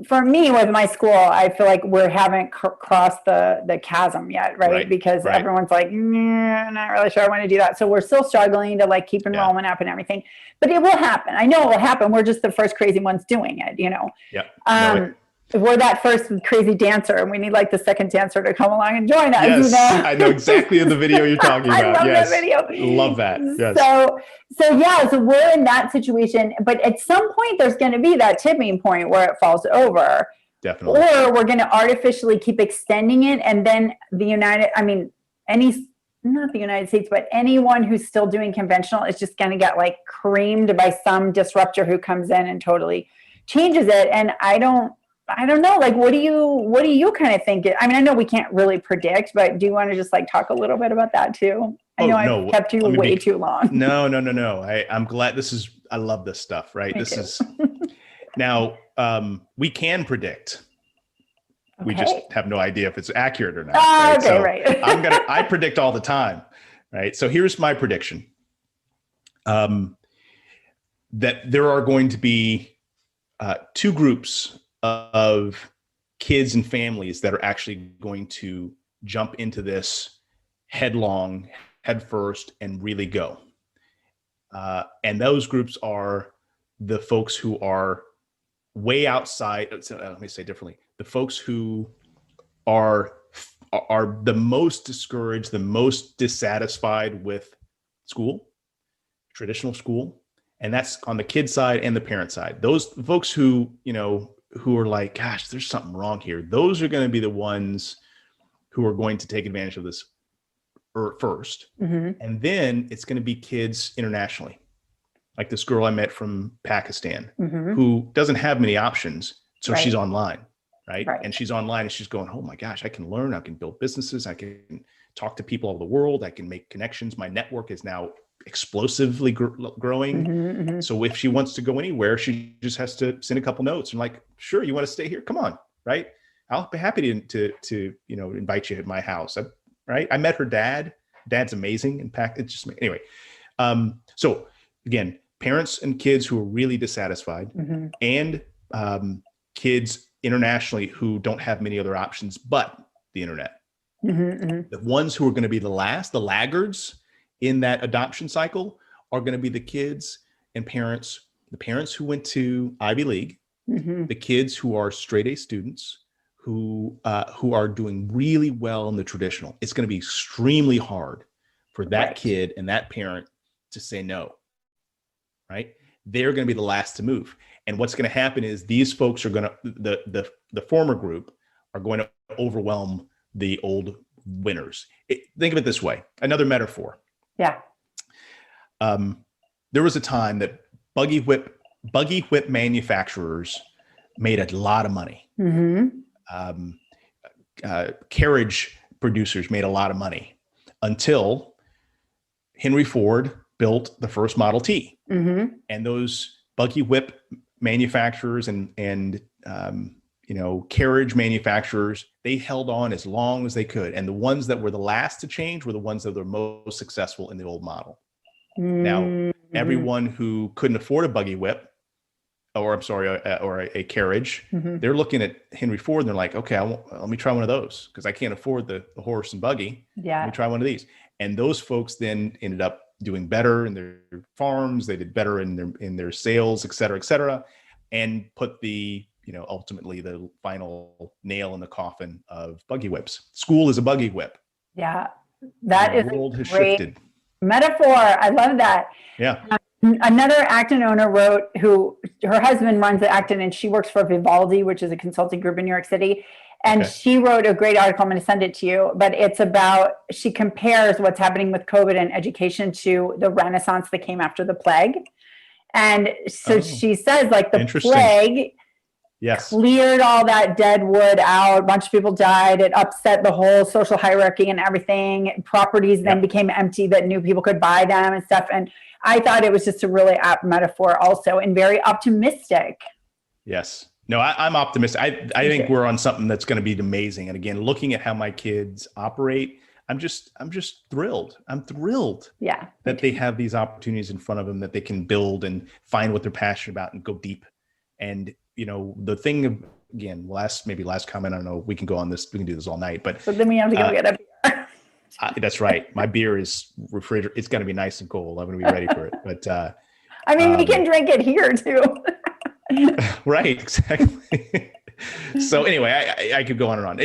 B: for me with my school, I feel like we haven't crossed the chasm yet, right? Because everyone's like, not really sure I want to do that. So we're still struggling to like keep enrollment up and everything, but it will happen. I know it will happen. We're just the first crazy ones doing it,
C: Yeah.
B: We're that first crazy dancer, and we need like the second dancer to come along and join us.
C: Yes, I know exactly the video you're talking about.
B: I love that video.
C: Love that. Yes.
B: So we're in that situation, but at some point there's going to be that tipping point where it falls over.
C: Definitely.
B: Or we're going to artificially keep extending it, and then not the United States, but anyone who's still doing conventional is just going to get like creamed by some disruptor who comes in and totally changes it. And I don't know, like, what do you kind of think? I mean, I know we can't really predict, but do you want to just like talk a little bit about that too? I know I've kept you way too long.
C: No. I'm glad I love this stuff, right?
B: Me
C: this
B: too.
C: is now, we can predict. We
B: Okay.
C: just have no idea if it's accurate or not.
B: Oh,
C: Right?
B: okay,
C: So
B: right.
C: I predict all the time, right? So here's my prediction. That there are going to be two groups of kids and families that are actually going to jump into this headlong, head first, and really go. And those groups are the folks who are way outside. Let me say differently: the folks who are the most discouraged, the most dissatisfied with school, traditional school, and that's on the kid side and the parent side. Those folks who who are like, gosh, there's something wrong here. Those are going to be the ones who are going to take advantage of this first, and then it's going to be kids internationally. Like this girl I met from Pakistan who doesn't have many options. So she's online, right? And she's online and she's going, oh my gosh, I can learn. I can build businesses. I can talk to people all over the world. I can make connections. My network is now explosively growing. So if she wants to go anywhere, she just has to send a couple notes and like, sure, you want to stay here? Come on, right? I'll be happy to invite you at my house. Right? I met her dad. Dad's amazing. In fact, it's just anyway. So again, parents and kids who are really dissatisfied, and kids internationally who don't have many other options but the internet. The ones who are going to be the laggards in that adoption cycle are going to be the kids and parents, the parents who went to Ivy League, the kids who are straight A students, who are doing really well in the traditional. It's going to be extremely hard for that kid and that parent to say no. Right? They're going to be the last to move. And what's going to happen is these folks are going to, the former group are going to overwhelm the old winners. Think of it this way, another metaphor.
B: Yeah.
C: There was a time that buggy whip manufacturers made a lot of money. Carriage producers made a lot of money until Henry Ford built the first Model T. And those buggy whip manufacturers and carriage manufacturers, they held on as long as they could. And the ones that were the last to change were the ones that were most successful in the old model. Now, everyone who couldn't afford a buggy whip, or a carriage, they're looking at Henry Ford and they're like, okay, let me try one of those because I can't afford the horse and buggy. Let me try one of these. And those folks then ended up doing better in their farms. They did better in their sales, et cetera, and put the, ultimately the final nail in the coffin of buggy whips. School is a buggy whip.
B: Yeah. That is
C: the world has
B: great
C: shifted.
B: Metaphor. I love that.
C: Yeah.
B: Another Acton owner wrote, who her husband runs the Acton and she works for Vivaldi, which is a consulting group in New York City. And she wrote a great article. I'm going to send it to you, but it's about, she compares what's happening with COVID and education to the Renaissance that came after the plague. And so she says, like, the plague cleared all that dead wood out. A bunch of people died. It upset the whole social hierarchy and everything. Properties then became empty that new people could buy them and stuff. And I thought it was just a really apt metaphor also, and very optimistic.
C: Yes. No, I'm optimistic. I think we're on something that's going to be amazing. And again, looking at how my kids operate, I'm just thrilled. I'm thrilled that they have these opportunities in front of them that they can build and find what they're passionate about and go deep. And, the thing of, again, last comment, I don't know, we can go on this, we can do this all night, but
B: then we have to go get a beer.
C: That's right. My beer is refrigerated. It's got to be nice and cold. I'm going to be ready for it. But
B: I mean, we can drink it here too.
C: Right, exactly. So anyway, I could go on and on.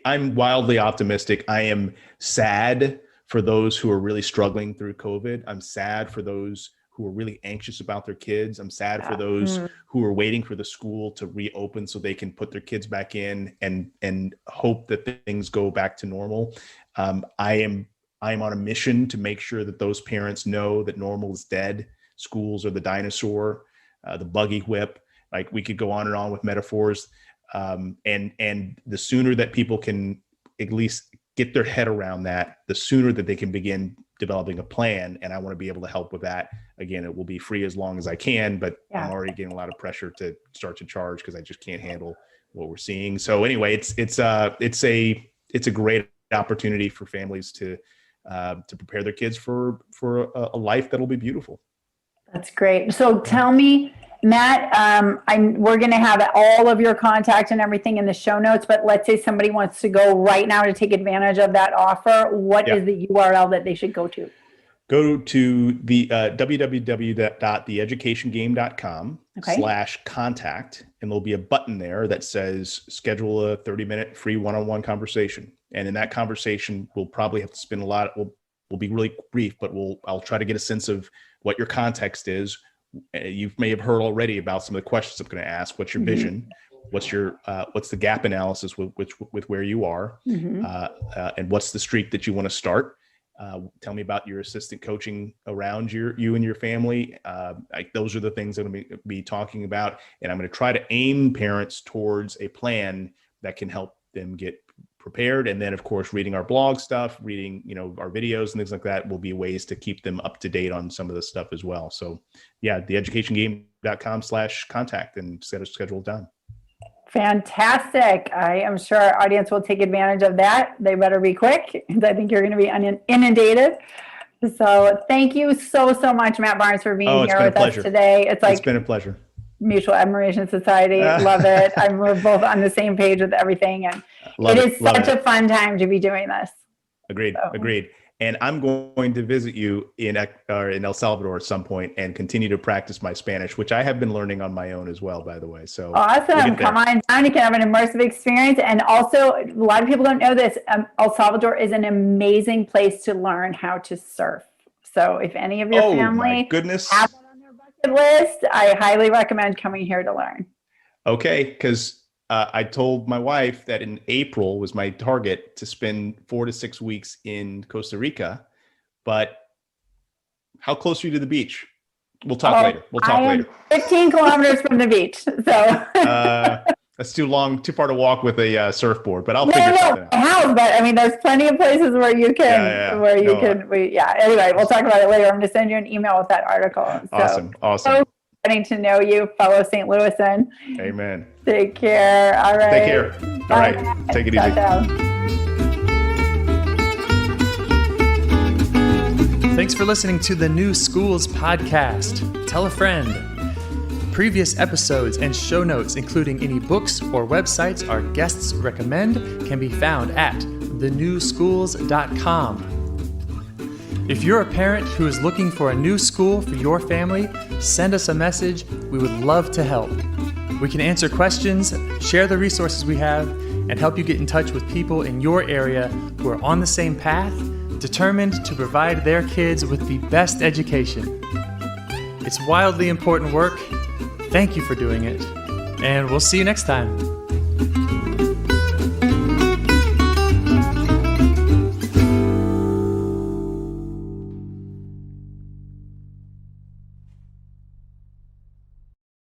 C: I'm wildly optimistic. I am sad for those who are really struggling through COVID. I'm sad for those who are really anxious about their kids. I'm sad for those who are waiting for the school to reopen so they can put their kids back in and hope that things go back to normal. I am on a mission to make sure that those parents know that normal is dead. Schools are the dinosaur, the buggy whip. Like, we could go on and on with metaphors. And the sooner that people can at least get their head around that, the sooner that they can begin developing a plan. And I want to be able to help with that. Again, it will be free as long as I can, but I'm already getting a lot of pressure to start to charge because I just can't handle what we're seeing. So anyway, it's a great opportunity for families to prepare their kids for a life that'll be beautiful.
B: That's great. So tell me, Matt, we're going to have all of your contact and everything in the show notes, but let's say somebody wants to go right now to take advantage of that offer. What is the URL that they should go to?
C: Go to the www.theeducationgame.com/contact, and there'll be a button there that says schedule a 30-minute free one-on-one conversation. And in that conversation, we'll probably have to spend a lot. We'll be really brief, but I'll try to get a sense of what your context is. You may have heard already about some of the questions I'm going to ask. What's your vision? What's the gap analysis with where you are? And what's the streak that you want to start? Tell me about your assistant coaching around you and your family. Those are the things I'm going to be talking about. And I'm going to try to aim parents towards a plan that can help them get prepared. And then, of course, reading our blog stuff, reading, our videos and things like that will be ways to keep them up to date on some of this stuff as well. So yeah, theeducationgame.com/contact and schedule time.
B: Fantastic. I am sure our audience will take advantage of that. They better be quick, because I think you're going to be inundated. So thank you so much, Matt Barnes, for being here with us today. It's been a pleasure. Mutual Admiration Society. Love it. We're both on the same page with everything. And it is such a fun time to be doing this.
C: Agreed. And I'm going to visit you in El Salvador at some point and continue to practice my Spanish, which I have been learning on my own as well, by the way. So
B: awesome. Come on down. You can have an immersive experience. And also, a lot of people don't know this. El Salvador is an amazing place to learn how to surf. So if any of your family have it on their bucket list, I highly recommend coming here to learn.
C: Okay, because I told my wife that in April was my target to spend 4 to 6 weeks in Costa Rica, but how close are you to the beach? We'll talk later.
B: 15 kilometers from the beach. So
C: that's too far to walk with a surfboard, but I'll figure something out.
B: How? But I mean, there's plenty of places where you can, Anyway, we'll talk about it later. I'm going to send you an email with that article.
C: Awesome.
B: So getting to know you, fellow St. Louisan.
C: Amen.
B: Take care. All right.
C: Take care. All right. Take it easy.
B: Ciao.
A: Thanks for listening to the New Schools podcast. Tell a friend. Previous episodes and show notes, including any books or websites our guests recommend, can be found at thenewschools.com. If you're a parent who is looking for a new school for your family, send us a message. We would love to help. We can answer questions, share the resources we have, and help you get in touch with people in your area who are on the same path, determined to provide their kids with the best education. It's wildly important work. Thank you for doing it, and we'll see you next time.